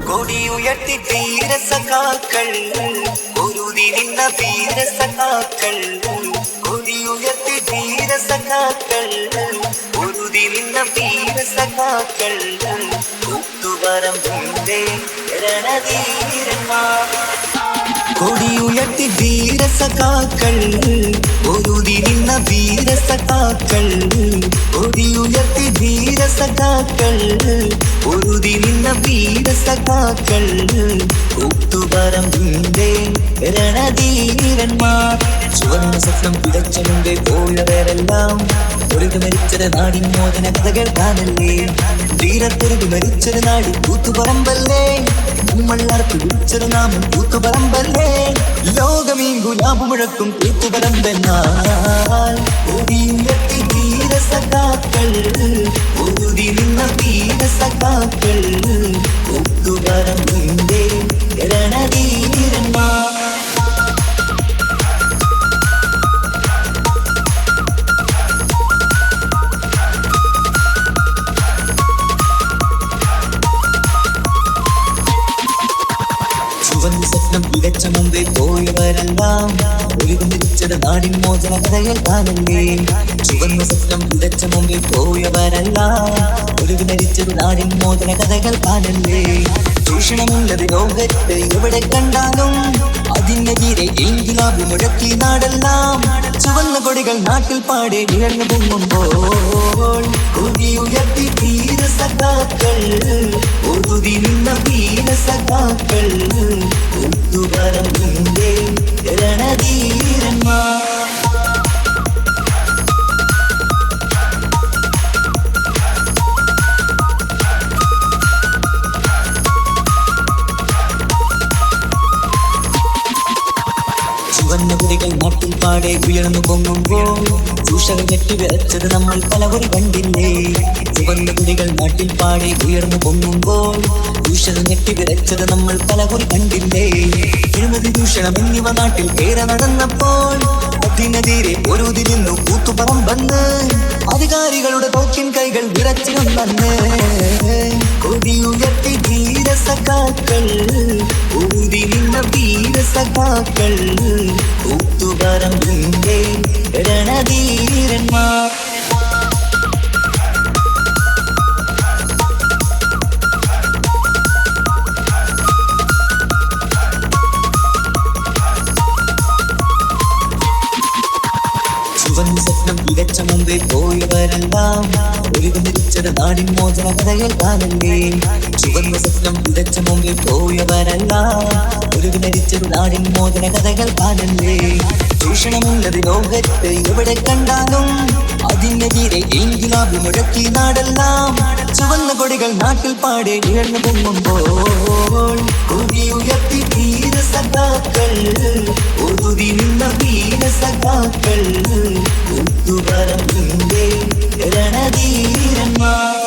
കൊടിയുയർത്തി ധീരസഖാക്കൾ പൊരുതി നിന്ന വീരസഖാക്കൾ കൊടിയുയർത്തി ധീരസഖാക്കൾ പൊരുതി നിന്ന വീരസഖാക്കൾ കൂത്തുപറമ്പിന്റെ രണധീരന്മാർ കൊടിയുയർത്തി ധീരസഖാക്കൾ പൊരുതി നിന്ന വീരസഖാക്കൾ കൊടിയുയർത്തി ധീരസഖാക്കൾ പൊരുതി നിന്ന വീരസഖാക്കൾ കൂത്തുപറമ്പിന്റെ രണധീരന്മാർ ചുവന്ന സ്വപ്നം പിടച്ച മുമ്പേ പോയവരെല്ലാം പൊരുതി മരിച്ചത് നാടിൻ മോചന കഥകൾ കാണല്ലേ ധീരർ പൊരുതി മരിച്ചൊരു നാടി കൂത്തുപറമ്പല്ലേ മണ്ണർത്ത് വിളിച്ചൊരു നാമം കൂത്തുപറമ്പല്ലേ ലോകമീ ഗുലാബ് മുഴക്കും കൂത്തുപറമ്പെന്നാൽ ഒടിയുയർത്തി ധീരസഖാക്കൾ ഒഴുതി നിന്ന വീരസഖാക്കൾ കൂത്തുപറമ്പിന്റെ രണധീരന്മാർ ചുവന്ന സ്വപ്നം വിതച്ച മുമ്പേ പോയവരെല്ലാം ഒഴുകി മരിച്ചത് നാടിൻ മോചന കഥകൾ കാണല്ലേ ചുവന്ന സ്വപ്നം വിതച്ച മുമ്പേ പോയവരെല്ലാം ഒഴുകി മരിച്ചത് നാടിൻ മോചന കഥകൾ കാണല്ലേ ചൂഷണമുള്ളത് ലോകത്ത് എവിടെ കണ്ടാലും അതിനെതിരെ എങ്കിലാബ് മുഴക്കി നാടെല്ലാം ചുവന്ന കൊടികൾ നാട്ടിൽ പാടെ ഉയർന്നു പൊങ്ങുമ്പോൾ കൊടിയുയർത്തി ധീരസഖാക്കൾ ഒഴുതി നിന്ന വീരസഖാക്കൾ കൂത്തുപറമ്പിന്റെ രണധീരന്മാർ ചുവന്ന കൊടികൾ നാട്ടിൽ പാടെ ഉയർന്നു പൊങ്ങുമ്പോൾ ചൂഷകൾ കെട്ടിവെച്ചത് നമ്മൾ പലകുറി കണ്ടില്ലേ ചുവന്ന കൊടികൾ നാട്ടിൽ പാടെ ഉയർന്നു പൊങ്ങുമ്പോൾ ചൂഷകൾ കെട്ടിവെച്ചത് നമ്മൾ പലകുറി കണ്ടില്ലേ അഴിമതി ചൂഷണം എന്നിവ നാട്ടിൽ ഏറെ നടന്നപ്പോൾ അതിനെതിരെ പൊരുതിരുന്നു കൂത്തുപറമ്പെന്ന് അധികാരികളുടെ തോക്കിൻ കൈകൾ വിറച്ചിരുന്നെന്ന് കൊടിയുയർത്തി ധീരസഖാക്കൾ ഊതി നിന്ന വീരസഖാക്കൾ കൂത്തുപറമ്പിന്റെ രണധീരന്മാർ പോയവരെല്ലാം ഒരു മരിച്ചത് നാടിൻ മോചന കഥകൾ കാണല്ലേ ചുവന്ന സ്വപ്നം വിതച്ച മുമ്പിൽ പോയവരെല്ലാം ഒരു മരിച്ചത് നാടിൻ മോചന കഥകൾ കാണല്ലേ ചൂഷണമുള്ളത് ലോകത്ത് എവിടെ കണ്ടാലും അതിനെതിരെ എങ്കിലാബ് മുഴക്കി നാടെല്ലാം ചുവന്ന കൊടികൾ നാട്ടിൽ പാടെ ഉയർന്നു പൊങ്ങുമ്പോൾ ഉയർത്തി ധീര സഖാക്കൾ ഒതുതി നിന്ന വീര സഖാക്കൾ ഉത്തുപറമ്പിന്റെ രണധീരന്മാർ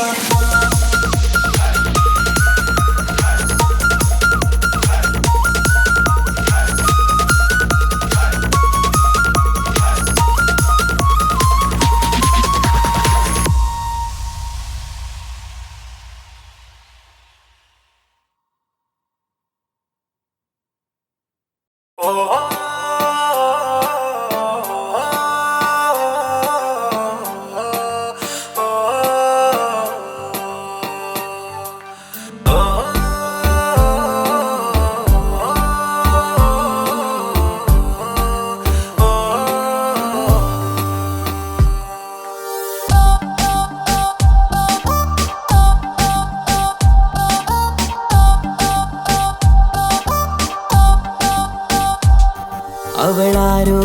അവളാരോ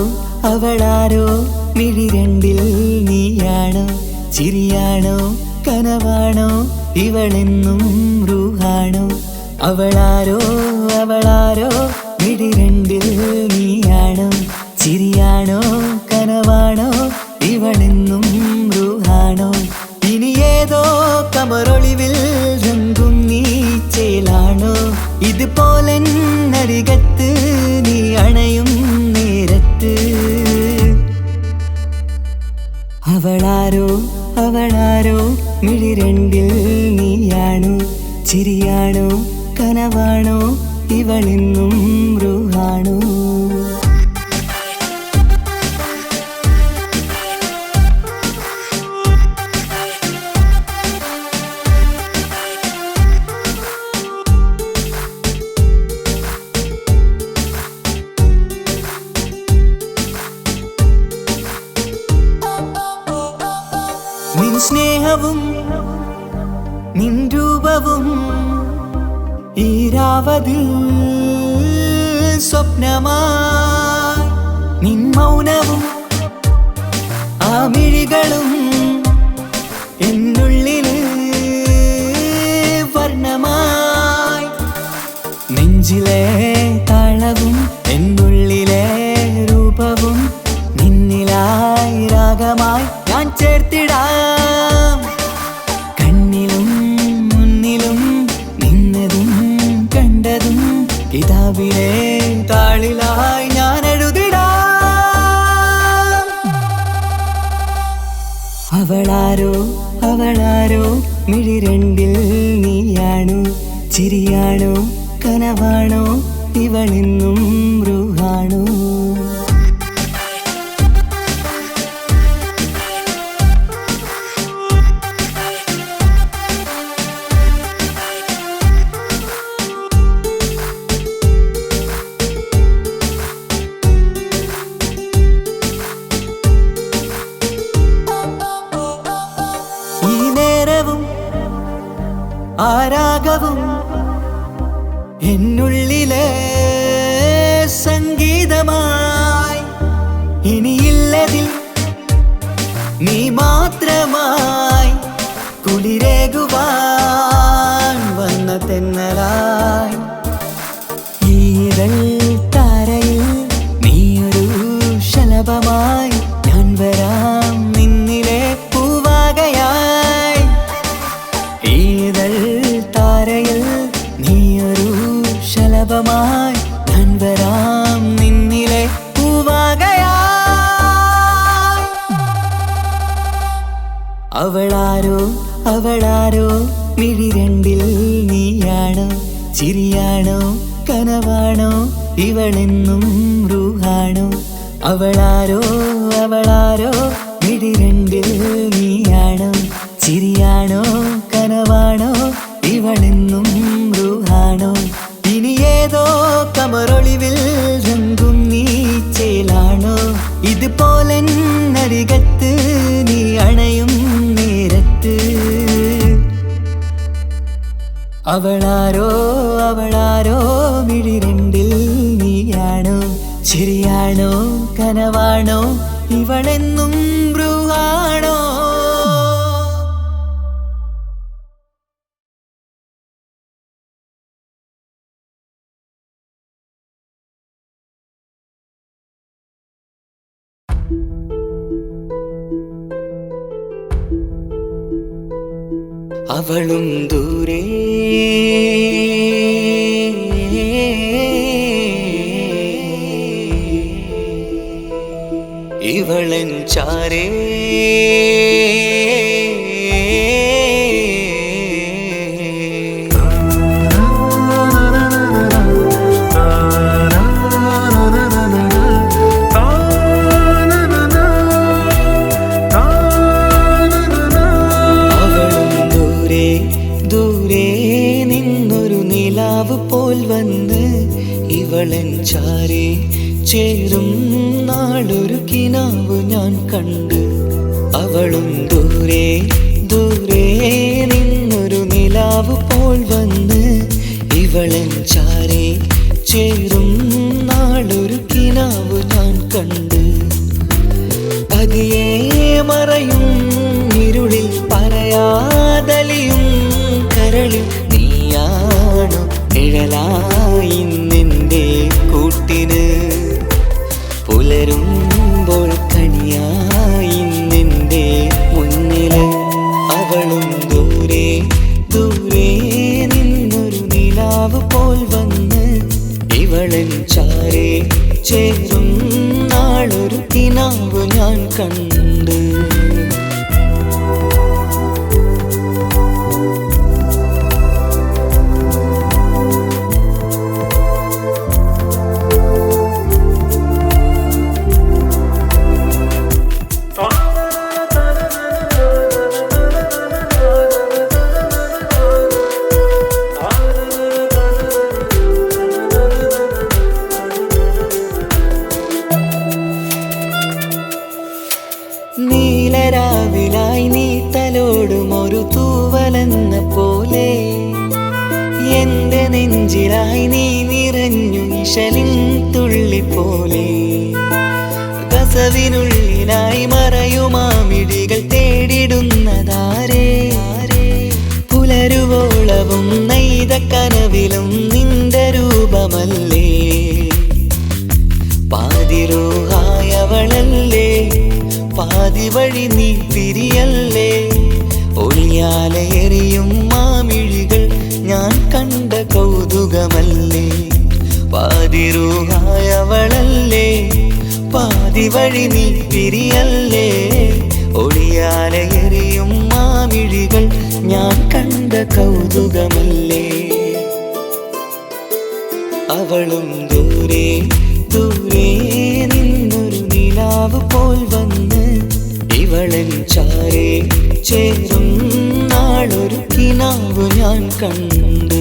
അവളാരോ മിഴി രണ്ടിൽ നീയാണോ ചിരിയാണോ കനവാണോ ഇവളെന്നും റൂഹാണോ അവളാരോ അവളാരോ മിഴി രണ്ടിൽ നീയാണോ ചിരിയാണോ കനവാണോ ഇവളെന്നും റൂഹാണോ ഇനി ഏതോ കമറൊളിവിൽ രംഗും നീ ചേലാണോ ഇതുപോലെ നരികത്ത് നീ അണയും നേരത്ത് അവളാരോ അവളാരോ മിഴി രണ്ടിൽ നീയാണോ ചിരിയാണോ കനവാണോ ഇവളെന്നും റൂഹാണോ നിൻ സ്നേഹവും നിൻ രൂപവും ഈരാവതിൽ സ്വപ്നമായി നിൻ മൗനവും ആ മിഴികളും എന്നുള്ളില് വർണ്ണമായി നെഞ്ചിലെ താളവും എന്നുള്ളിലെ രൂപവും നിന്നിലായി രാഗമായി ഞാൻ ചേർത്തിടാം കണ്ണിലും മുന്നിലും നിന്നതും കണ്ടതും കിതാബിലെ താളിലായി ഞാൻ എഴുതിടാം അവളാരോ അവളാരോ മിഴി രണ്ടിൽ നീയാണോ ചിരിയാണോ കനവാണോ ഇവളെന്നും റൂഹാണോ ആരാഗവും എന്നുള്ളിലെ സംഗീതമായി ഇനിയില്ലതിൽ നീ മാത്രമായി കുളിരേകുവാൻ വന്ന തെന്നലായി ഈതൾ താരയിൽ നീയൊരു ശലഭമായി ഞാൻ വരാം നിന്നിലെ പൂവാകയായി ഈതൾ താരയിൽ നീയൊരു ശലഭമായി ഞാൻ വരാം നിന്നിലെ പൂവാകയായി അവളാരോ അവളാരോ മിഴി രണ്ടിൽ നീയാണോ ചിരിയാണോ കനവാണോ ഇവളെന്നും റൂഹാണോ അവളാരോ അവളാരോ മിഴി രണ്ടിൽ നീയാണോ ചിരിയാണോ കനവാണോ ഇവളെന്നും റൂഹാണോ ഇനി ഏതോ കമറൊളിവിൽ രംഗും നീ ചേലാണോ ഇതുപോലെ നരികത്ത് നീ അണയും അവളാരോ അവളാരോ മിഴിരണ്ടിൽ നീയാണോ ശരിയാണോ കനവാണോ ഇവളെന്നും ബ്രൂഹാണോ അവളും ദൂരെ ഇവളൻ ചാരേ പോൽ വന്ന് ഇവളൻ ചാരേ ചേരും നാളൊരു കിനാവ് ഞാൻ കണ്ട് അവളും ദൂരെ ദൂരെ നിന്നൊരു നിലാവ് പോൽ വന്ന് ഇവളൻ ചാരേ ചേരും നാളൊരു കിനാവ് ഞാൻ കണ്ട് പതിയെ മറയും ഇരുളിൽ പറയാതലിയും കരളിൽ നീയാണു നിഴലായി നിന്റെ കൂട്ടിന് പുലരുമ്പോൾ കണിയായി നിന്റെ മുന്നില് അവളും ദൂരെ ദൂരെ നിന്നൊരു നിലാവ് പോൽ വന്ന് ഇവളൻ ചാരേ ചേരും നാളൊരു കിനാവ് ഞാൻ കണ്ട് നീലരാവിലായി നീ തലോടും ഒരു തൂവലെന്ന പോലെ എന്റെ നെഞ്ചിലായി നീ നിറഞ്ഞു ഇശലിൻ തുള്ളി പോലെ കസവിനുള്ളിലായി മറയുമാമിടികൾ തേടിടുന്നതാരേ പുലരുവോളവും നെയ്ത കനവിലും നിന്റെ രൂപമല്ലേ പാതിരൂഹായവളല്ലേ പാതി വഴി നീ തിരിയല്ലേ ഒളിയാലെ എറിയും മാമിഴികൾ ഞാൻ കണ്ട കൗതുകമല്ലേ പാതിരൂഹായവളല്ലേ പാതി വഴി നീ തിരിയല്ലേ ഒളിയാലെ എറിയും മാമിഴികൾ ഞാൻ കണ്ട കൗതുകമല്ലേ അവളും ദൂരെ ദൂരെ നിന്നൊരു നിലാവ് പോൽ വന്ന് ഇവളൻ ചാരേ ചേരും നാളൊരു കിനാവ് ഞാൻ കണ്ട്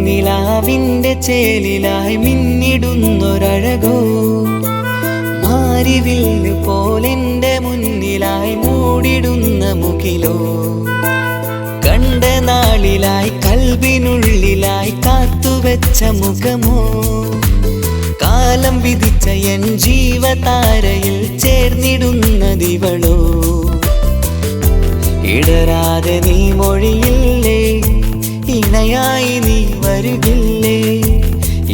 നിലാവിന്റെ ചേലിലായി മിന്നിടുന്നൊരഴകോ മാരിവില്ല് പോലെന്റെ മുന്നിലായി മൂടിടുന്ന മുകിലോ കണ്ട നാളിലായി കൽബിനുള്ളിലായി കാത്തുവെച്ച മുഖമോ കാലം വിധിച്ച എൻ ജീവതാരയിൽ ചേർന്നിടുന്നതിവളോ ഇടരാതെ നീ മൊഴിയില്ലേ ഇണയായി നീ വരുകില്ലേ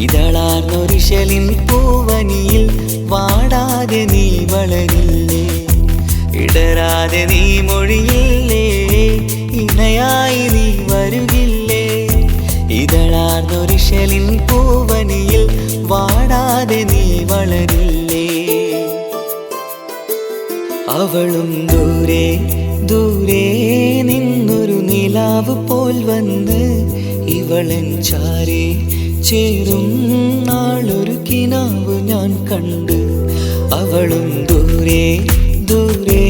ഇതളാർന്നൊരിശലിൻ പൂവനിയിൽ വാടാതെ നീ വളരില്ലേ ഇടരാതെ നീ മൊഴിയില്ലേ ഇണയായി നീ വരുകില്ലേ ഇതളാർന്നൊരിശലിൻ പൂവനിയിൽ വാടാതെ നീ വളരില്ലേ അവളും ദൂരെ ദൂരെ നിന്നൊരു നിലാവ് പോൽ വന്ന് ഇവളൻ ചാരേ ചേരും നാളൊരു കിനാവ് ഞാൻ കണ്ട്. അവളും ദൂരെ ദൂരെ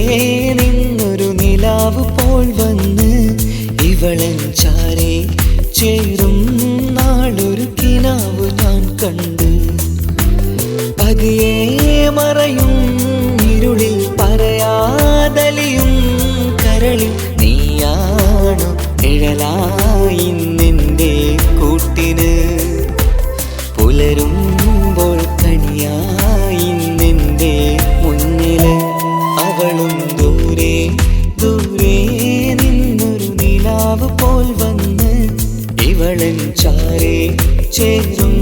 നിന്നൊരു നിലാവ് പോൽ വന്ന്. ഇവളൻ ചാരേ ചേരും നാളൊരു കിനാവ് ഞാൻ കണ്ട്. പതിയെ മറയും ഇരുളിൽ പറയാതലിയും കരളിൽ നീയാണു നിഴലായി നിന്റെ കൂട്ടിന്. പുലരുമ്പോൾ കണിയായി നിന്റെ മുന്നില്. അവളും ദൂരെ ദൂരെ നിന്നൊരു നിലാവ് പോൽ വന്ന്. ഇവളൻ ചാരേ ചേരും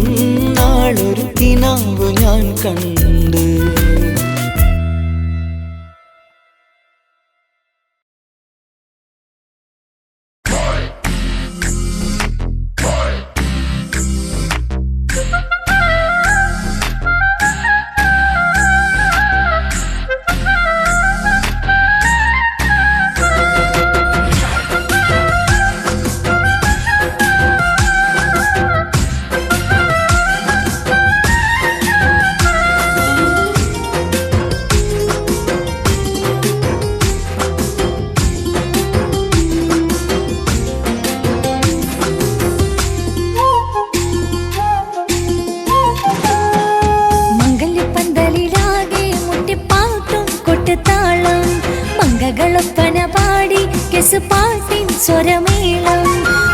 നാളൊരു കിനാവ് ഞാൻ കണ്ട്. മംഗളൊപ്പന പാടി കെസുപാട്ടിൻ സ്വരമേളം.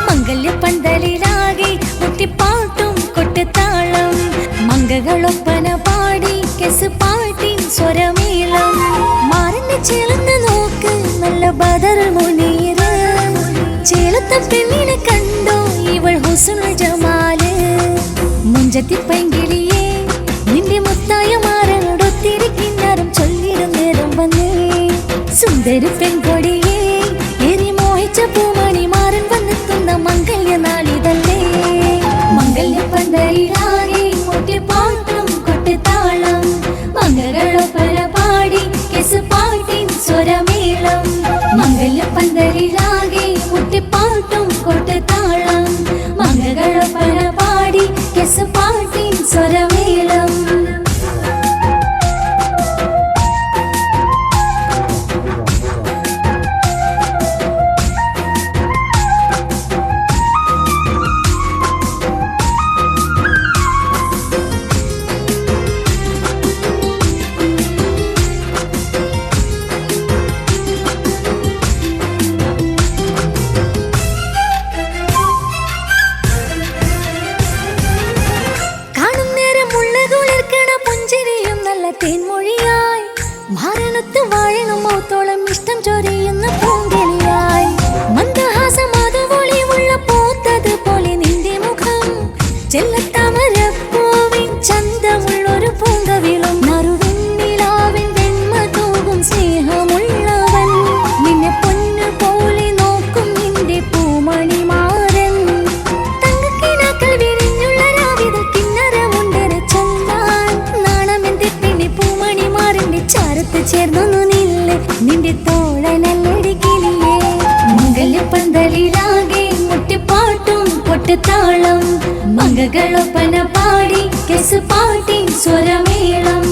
മംഗല്യപ്പന്തലിലാകെ മുട്ടിപ്പാട്ടും കൊട്ടുതാളം. മംഗളൊപ്പന പാടി കെസുപാട്ടിൻ സ്വരമേളം. മാറിന്റെ ചേലന്ന് നോക്ക് നല്ല ബദർ മുനീറ്. ചേലത്തെ പെണ്ണിനെ കണ്ടോ ഇവൾ ഹുസ്നുൽ ജമാല്. മുഞ്ചത്തി പൈങ്കിളിയെ നിന്റെ മുത്തായ മാറനോടൊത്തിരിക്കിന്നാരും ചൊല്ലിടും നേരം വന്നേ. സുന്ദരി പെൺകൊടിയെ ഏറി മോഹിച്ച പൂമണി മാറൻ വന്നെത്തുന്ന മംഗല്യ നാളിതല്ലേ. മംഗല്യപ്പന്തലിലാകെ മുട്ടിപ്പാട്ടും കൊട്ടുതാളം. മംഗളൊപ്പന പാടി കെസുപാട്ടിൻ സ്വരമേളം. മംഗല്യപ്പന്തലിലാകെ മുട്ടിപ്പാട്ടും കൊട്ടുതാളം. മംഗളൊപ്പന പാടി കെസുപാട്ടിൻ സ്വരമേളം. തേൻമൊഴിയായി മാരണത്ത് വാഴണമോത്തോളം ഇഷ്ടം ചൊരിയുന്ന പൂങ്കളിയായി. മന്ദഹാസമാതവൊളിവുള്ള പോത്തത് പോലെ നിന്റെ മുഖം. ചെല്ലത്താമരപ്പൂവിൻ ചന്തമുള്ളൊരു പൂങ്കവിളും. നറുവെണ്ണിലാവിൻ വെണ്മ തൂകും സ്നേഹമുള്ളവൻ. നിന്നെ പൊന്നു പോലെ നോക്കും നിന്റെ പൂമണി മാറൻ. തങ്കക്കിനാക്കൾ വിരിഞ്ഞുള്ള രാവിലെ കിന്നരമുണ്ടര ചൊല്ലാൻ. നാണമെന്റെ പൂമണി മാറിന്റെ ചാരത്ത് ചേർന്നൊന്നു നില്ല് നിന്റെ തോഴനല്ലടി കിളിയേ. മംഗല്യപ്പന്തലിലാകെ മുട്ടിപ്പാട്ടും കൊട്ടുതാളം. മംഗളൊപ്പന പാടി കെസുപാട്ടിൻ സ്വരമേളം.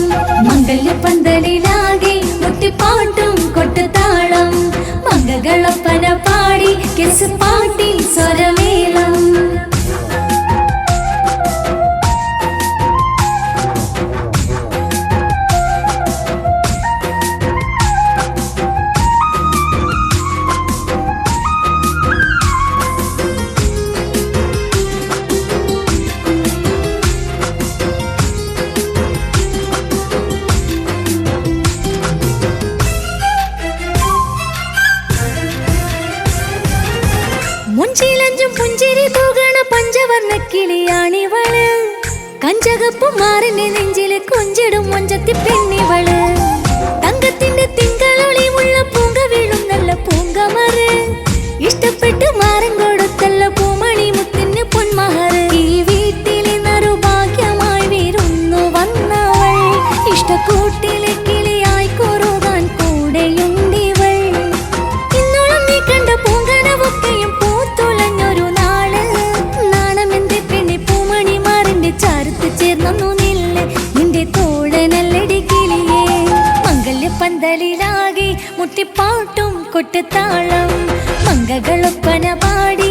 മംഗല്യപ്പന്തലിലാകെ മുട്ടിപ്പാട്ടും കൊട്ടുതാളം. മംഗളൊപ്പന പാടി കെസുപാട്ടിൻ സ്വരമേളം. മുഞ്ചിലഞ്ചും പുഞ്ചിരി തൂകണ പഞ്ചവർണ്ണ കിളിയാണിവള്. കഞ്ചകപ്പും മാറിന്റെ നെഞ്ചില് കൊഞ്ചിടും മൊഞ്ചത്തി പെണ്ണിവള്. തങ്കത്തിന്റെ തിങ്കളൊളിവുള്ള പൂങ്കവിളും നല്ല പൂങ്കമറ്. ഇഷ്ടപ്പെട്ട് മാറൻ കൊടുത്തല്ല പൂമണി മുത്തിന് പൊന്മഹറ്. ഈ വീട്ടിലെ നറുഭാഗ്യമായി വിരുന്നു വന്നവൾ. ഇഷ്ടക്കൂട്ടിലെ കിളിയായി കുറുകാൻ കൂടെയുണ്ടിവൾ. ഇന്നോളം നീ കണ്ട പൂങ്കനവൊക്കെയും പൂത്തുലഞ്ഞൊരു നാള്. കൊട്ടുതാളം മംഗകളൊപ്പന പാടി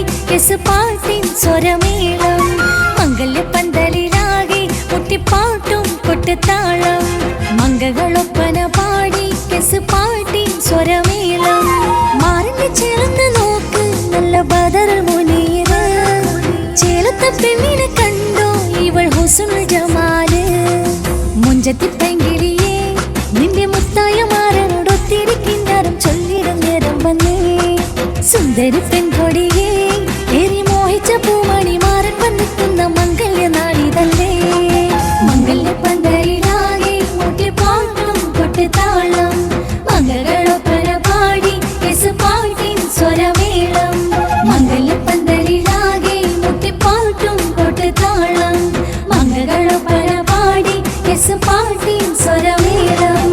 പാട്ടിൻ സ്വരമേളം മംഗല്യപ്പന്തലിലാകെ മുട്ടിപ്പാട്ടും കൊട്ടുതാളം മംഗകളൊപ്പന പാടി പാട്ടിൻ സ്വരമേളം മാറിന്റെ ചേർന്ന് നോക്ക് നല്ല ബദറൽ മുനീറ് ചേലത്തെ പെണ്ണിനെ കണ്ടോ ഇവൾ ഹുസ്നുൽ ജമാല് മുഞ്ചത്തി പെങ്കിളിയേ നിന്റെ മുത്തായ മാറനോടൊത്തിരിക്കിന്നാരം ചൊല്ലിടും നേരം വന്നേ സുന്ദരി പെൺകൊടിയേ ഏറി മോഹിച്ച പൂമണി മാറൻ വന്നെത്തുന്ന മംഗല്യ നാളിതല്ലേ മംഗല്യ പന്തലിലാകെ മുട്ടിപ്പാട്ടും കൊട്ടുതാളം മംഗളൊപ്പന പാടി പാട്ടിൻ സ്വരമേളം മംഗല്യ പന്തലിലാകെ മുട്ടിപ്പാട്ടും കൊട്ടുതാളം മംഗളൊപ്പന പാടി പാട്ടിൻ സ്വരമേളം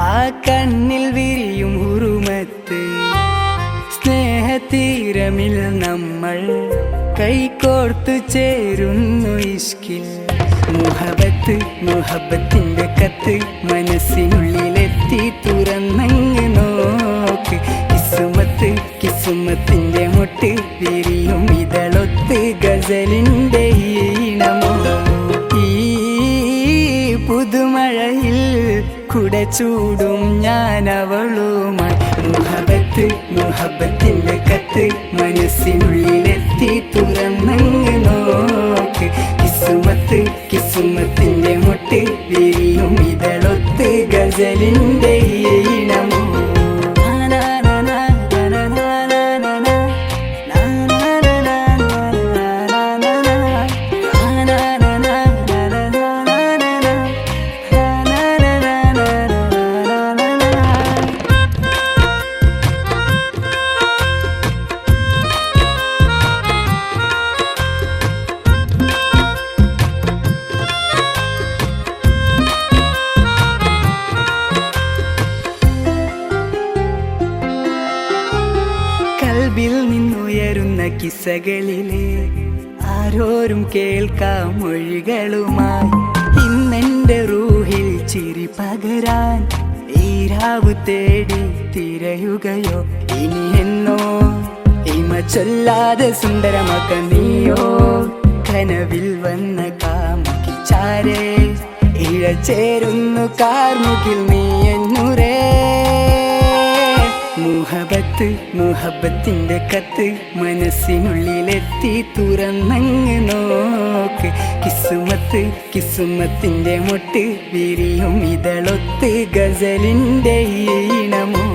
ആ കണ്ണിൽ വിരിയും ഉറുമത്ത് സ്നേഹതീരമിൽ നമ്മൾ കൈകോർത്തു ചേരുന്നു ഇഷ്കിൽ മുഹബത്ത് മുഹബത്തിന്റെ കത്ത് മനസ്സിനുള്ളിലെത്തി തുറന്നങ്ങ് നോക്ക് കിസുമത്ത് കിസുമത്തിന്റെ മുട്ട് വിരിയും ഇതളൊത്ത് ഗസലിന്റെ ഈണമോ പുതുമഴയിൽ കുട ചൂടും ഞാൻ അവളുമായി മുഹബത്ത് മുഹബത്തിന്റെ കത്ത് മനസ്സിനുള്ളിലെത്തി തുറന്നങ്ങ് നോക്ക് കിസുമത്ത് കിസുമത്തിന്റെ മുട്ട് വിരിയും ഇതളൊത്ത് ഗസലിന്റെ ഈണമോ നിന്നുയരുന്ന കിസ്സകളിലെ ആരോരും കേൾക്കാം മൊഴികളുമായി ഇന്നെന്റെ റൂഹിൽ ചിരി പകരാൻ ഈരാവ് തേടി തിരയുകയോ ഇനി എന്നോ ഇമ ചൊല്ലാതെ സുന്ദരമാക്ക നീയോ കനവിൽ വന്ന കാമുകി ചാരേ ഇഴ ചേരുന്നു കാർമുകിൽ നീ എന്നുരേ മുഹബത്ത് മുഹബത്തിന്റെ കത്ത് മനസ്സിനുള്ളിലെത്തി തുറന്നങ്ങ് നോക്ക് കിസുമത്ത് കിസുമത്തിന്റെ മുട്ട് വിരിയും ഇതളൊത്ത് ഗസലിന്റെ ഈണമോ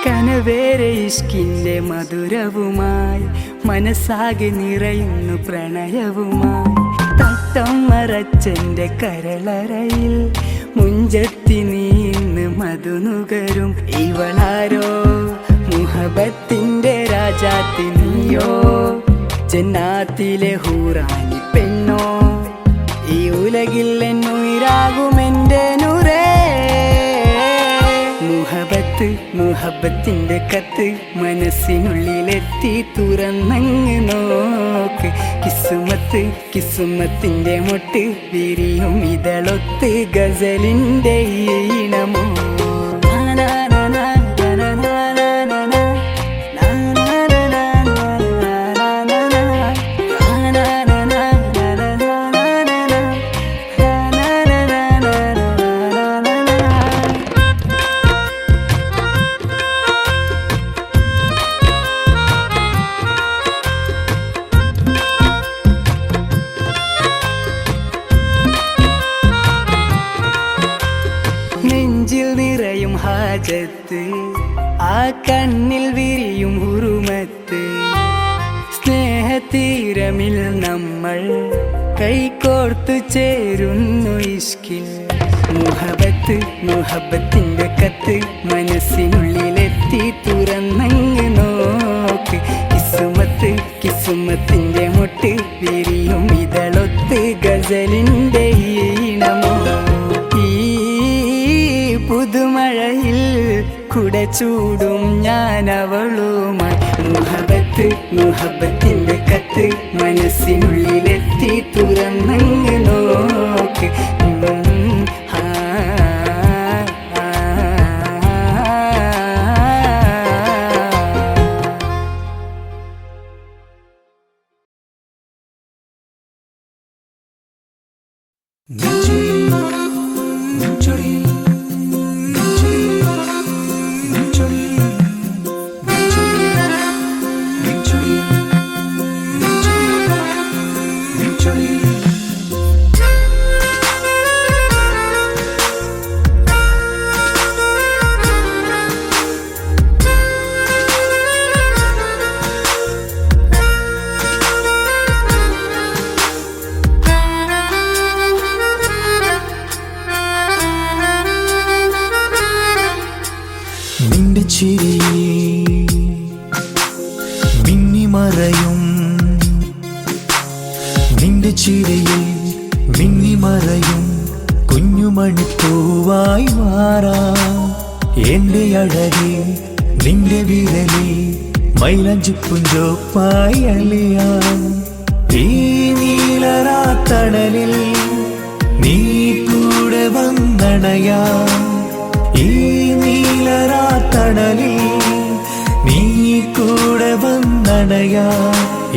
കനവേറെ ഇഷ്കിന്റെ മധുരവുമായി മനസ്സാകെ നിറയുന്നു പ്രണയവുമായി തട്ടം മറച്ചെന്റെ കരളറയിൽ മുഞ്ചത്തി നീന്ന് മധുനുകരും ഇവളാരോ മുഹബത്തിന്റെ രാജാത്തി നീയോ ജന്നാത്തിലെ ഹൂറാനി പെണ്ണോ ഈ ഉലകിൽ എന്നുയിരാകുമെന്റെ നൂറേ മുഹബത്ത് മുഹബത്ത് മുഹബത്തിന്റെ കത്ത് മനസ്സിനുള്ളിലെത്തി തുറന്നങ്ങ് നോക്ക് കിസുമത്ത് കിസുമത്തിന്റെ മൊട്ട് വിരിയും ഇതളൊത്ത് ഗസലിന്റെ ഈണമോ നെഞ്ചിൽ നിറയും ഹാജത്ത് ആ കണ്ണിൽ വിരിയും ഉറുമത്ത് സ്നേഹതീരമിൽ നമ്മൾ കൈകോർത്തു ചേരുന്നു ഇഷ്കിൽ മുഹബത്ത് മുഹബത്തിന്റെ കത്ത് മനസ്സിനുള്ളിലെത്തി തുറന്നങ്ങ് നോക്ക് കിസുമത്ത് കിസുമത്തിന്റെ മൊട്ട് വിരിയും ഇതളൊത്ത് ഗസലിന്റെ ഈണമോ പുതുമഴയിൽ കുട ചൂടും ഞാൻ അവളുമായി മുഹബത്ത് മുഹബത്തിന്റെ കത്ത് മനസ്സിനുള്ളിലെത്തി തുറന്നങ്ങ് നോക്ക് മിന്നിമറയും നിന്റെ ചിരിയിൽ മിന്നിമറയും കുഞ്ഞുമണിപ്പൂവായി മാറാം എന്റെ അഴകി നിന്റെ വിരലിൽ മൈലഞ്ചിപ്പുഞ്ചോപ്പായി അലിയാം ഈ നീലരാത്തണലിൽ നീ കൂടെ വന്നണയാം ഈ നീലരാത്തണലിൽ നീ കൂടെ വന്നണയാ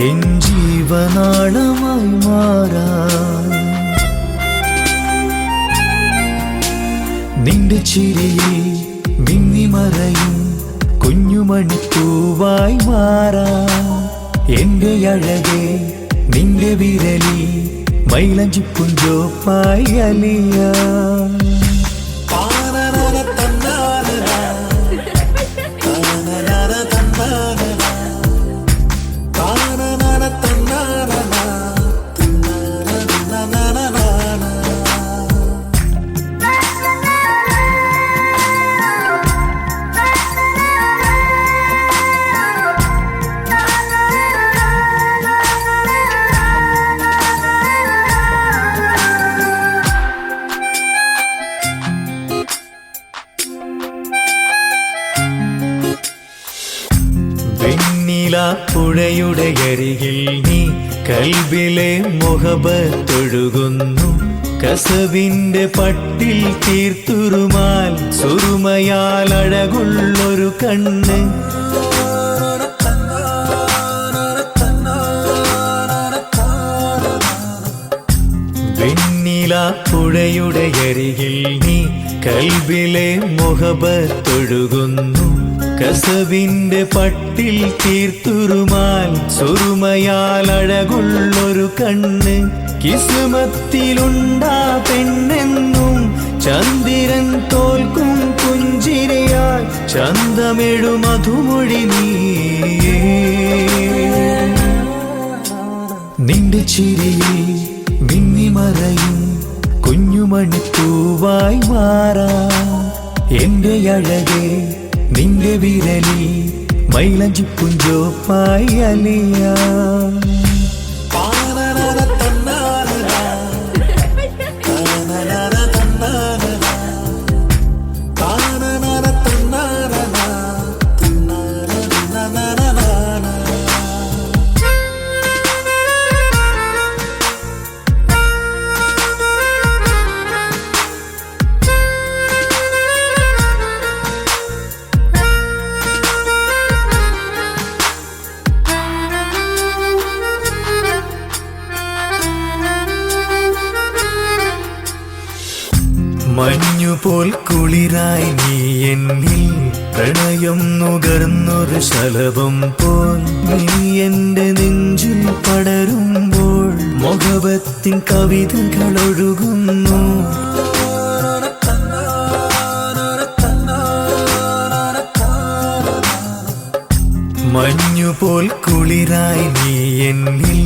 എൻ ജീവനാളമായി മാറാം നിന്റെ ചിരിയിൽ മിന്നിമറയും കുഞ്ഞുമണിപ്പൂവായി മാറാം എന്റെ അഴകെ നിന്റെ വിരലിൽ മൈലഞ്ചിപ്പുഞ്ചോപ്പായി അലിയാം പുഴയുടെ അരികിൽ നീ കൽബിലെ മുഹബത്തൊഴുകുന്നു കസവിന്റെ പട്ടിൽ തീർത്തുറുമാൽ സുറുമയാൽ അഴകുള്ളൊരു കണ്ണ് വെണ്ണില പുഴയുടെ അരികിൽ നീ കൽബിലെ മുഹബത്തൊഴുകുന്നു കസവിന്റെ പട്ടിൽ തീർത്തുറുമാൽ സുറുമയാൽ അഴകുള്ളൊരു കണ്ണ് കിസ്മത്തിലുണ്ടാ പെണ്ണെന്നും ചന്ദ്രൻ തോൽക്കും പുഞ്ചിരിയാൽ ചന്തമെഴു മധുമൊഴി നീയേ നിന്റെ ചിരിയിൽ മിന്നിമറയും കുഞ്ഞുമണിപ്പൂവായി മാറാം എന്റെ അഴകെ നിന്റെ വിരലിൽ മൈലഞ്ചിപ്പുഞ്ചോപ്പായി അലിയാം മഞ്ഞുപോൽ കുളിരായി നീ എന്നിൽ പ്രണയം നുകർന്നൊരു ശലഭം പോൽ നീ എന്റെ നെഞ്ചിൽ പടരുമ്പോൾ മുഹബത്തിൻ കവിതകൾ ഒഴുകുന്നു. മഞ്ഞുപോൽ കുളിരായി നീ എന്നിൽ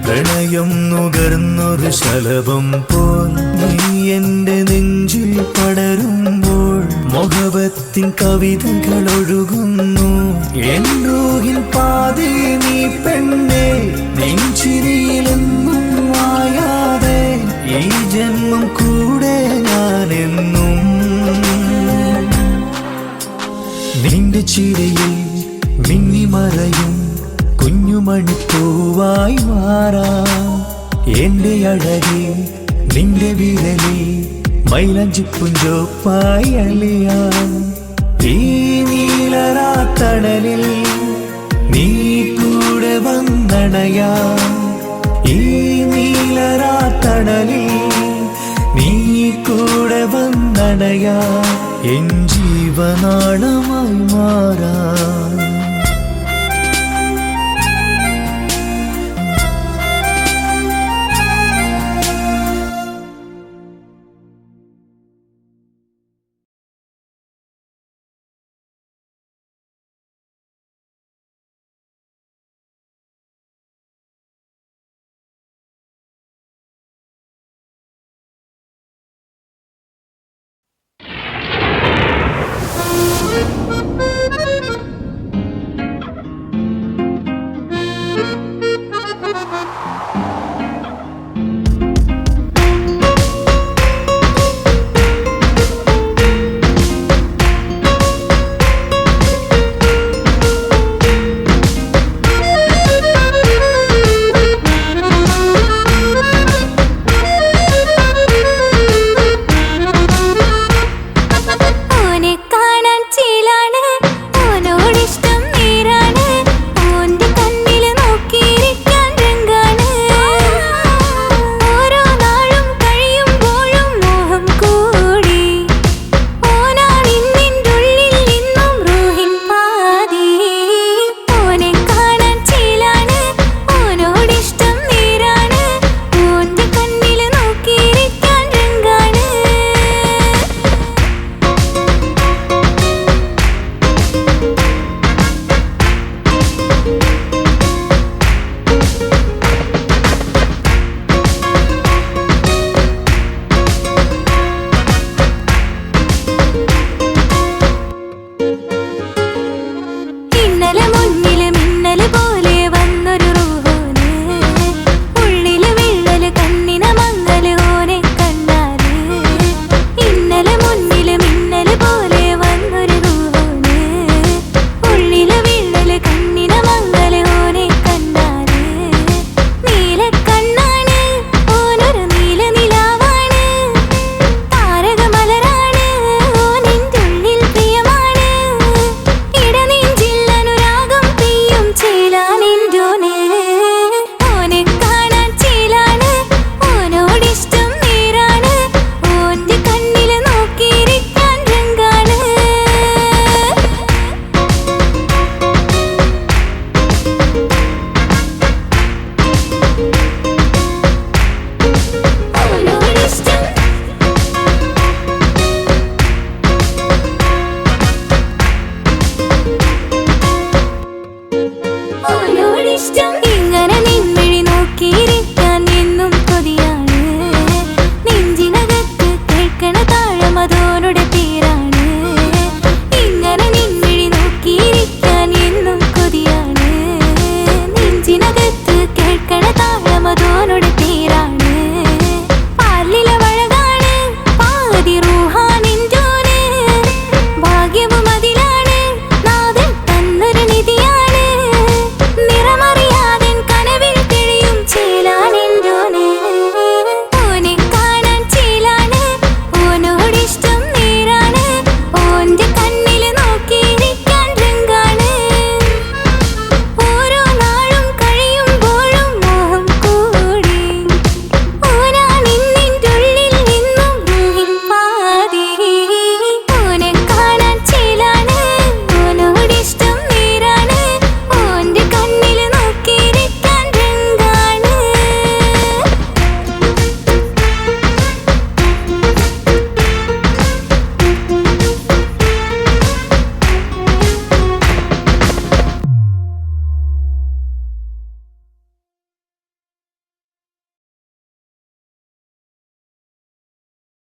പ്രണയം നുകർന്നൊരു ശലഭം പോൽ നീ എന്റെ നെഞ്ചിൽ പടരുമ്പോൾ മുഹബത്തിൻ കവിതകൾ ഒഴുകുന്നു. എൻ റൂഹിൻ പാതി നീ പെണ്ണേ, നെഞ്ചിരിയിലെന്നും മായാതെ ഈ ജന്മം കൂടെ ഞാനെന്നും. നിന്റെ ചിരിയിൽ മിന്നിമറയും കുഞ്ഞുമണിപ്പൂവായി മാറാം. എന്റെ അഴകി നിന്റെ വിരലി മൈലഞ്ചിപ്പുഞ്ചോപ്പായി അലിയാം. ഈ നീലരാത്തണലിൽ നീ കൂടെ വന്നണയാം. ഈ നീലരാത്തണലിൽ നീ കൂടെ വന്നണയാം. എൻ ജീവനാളമായി മാറാം.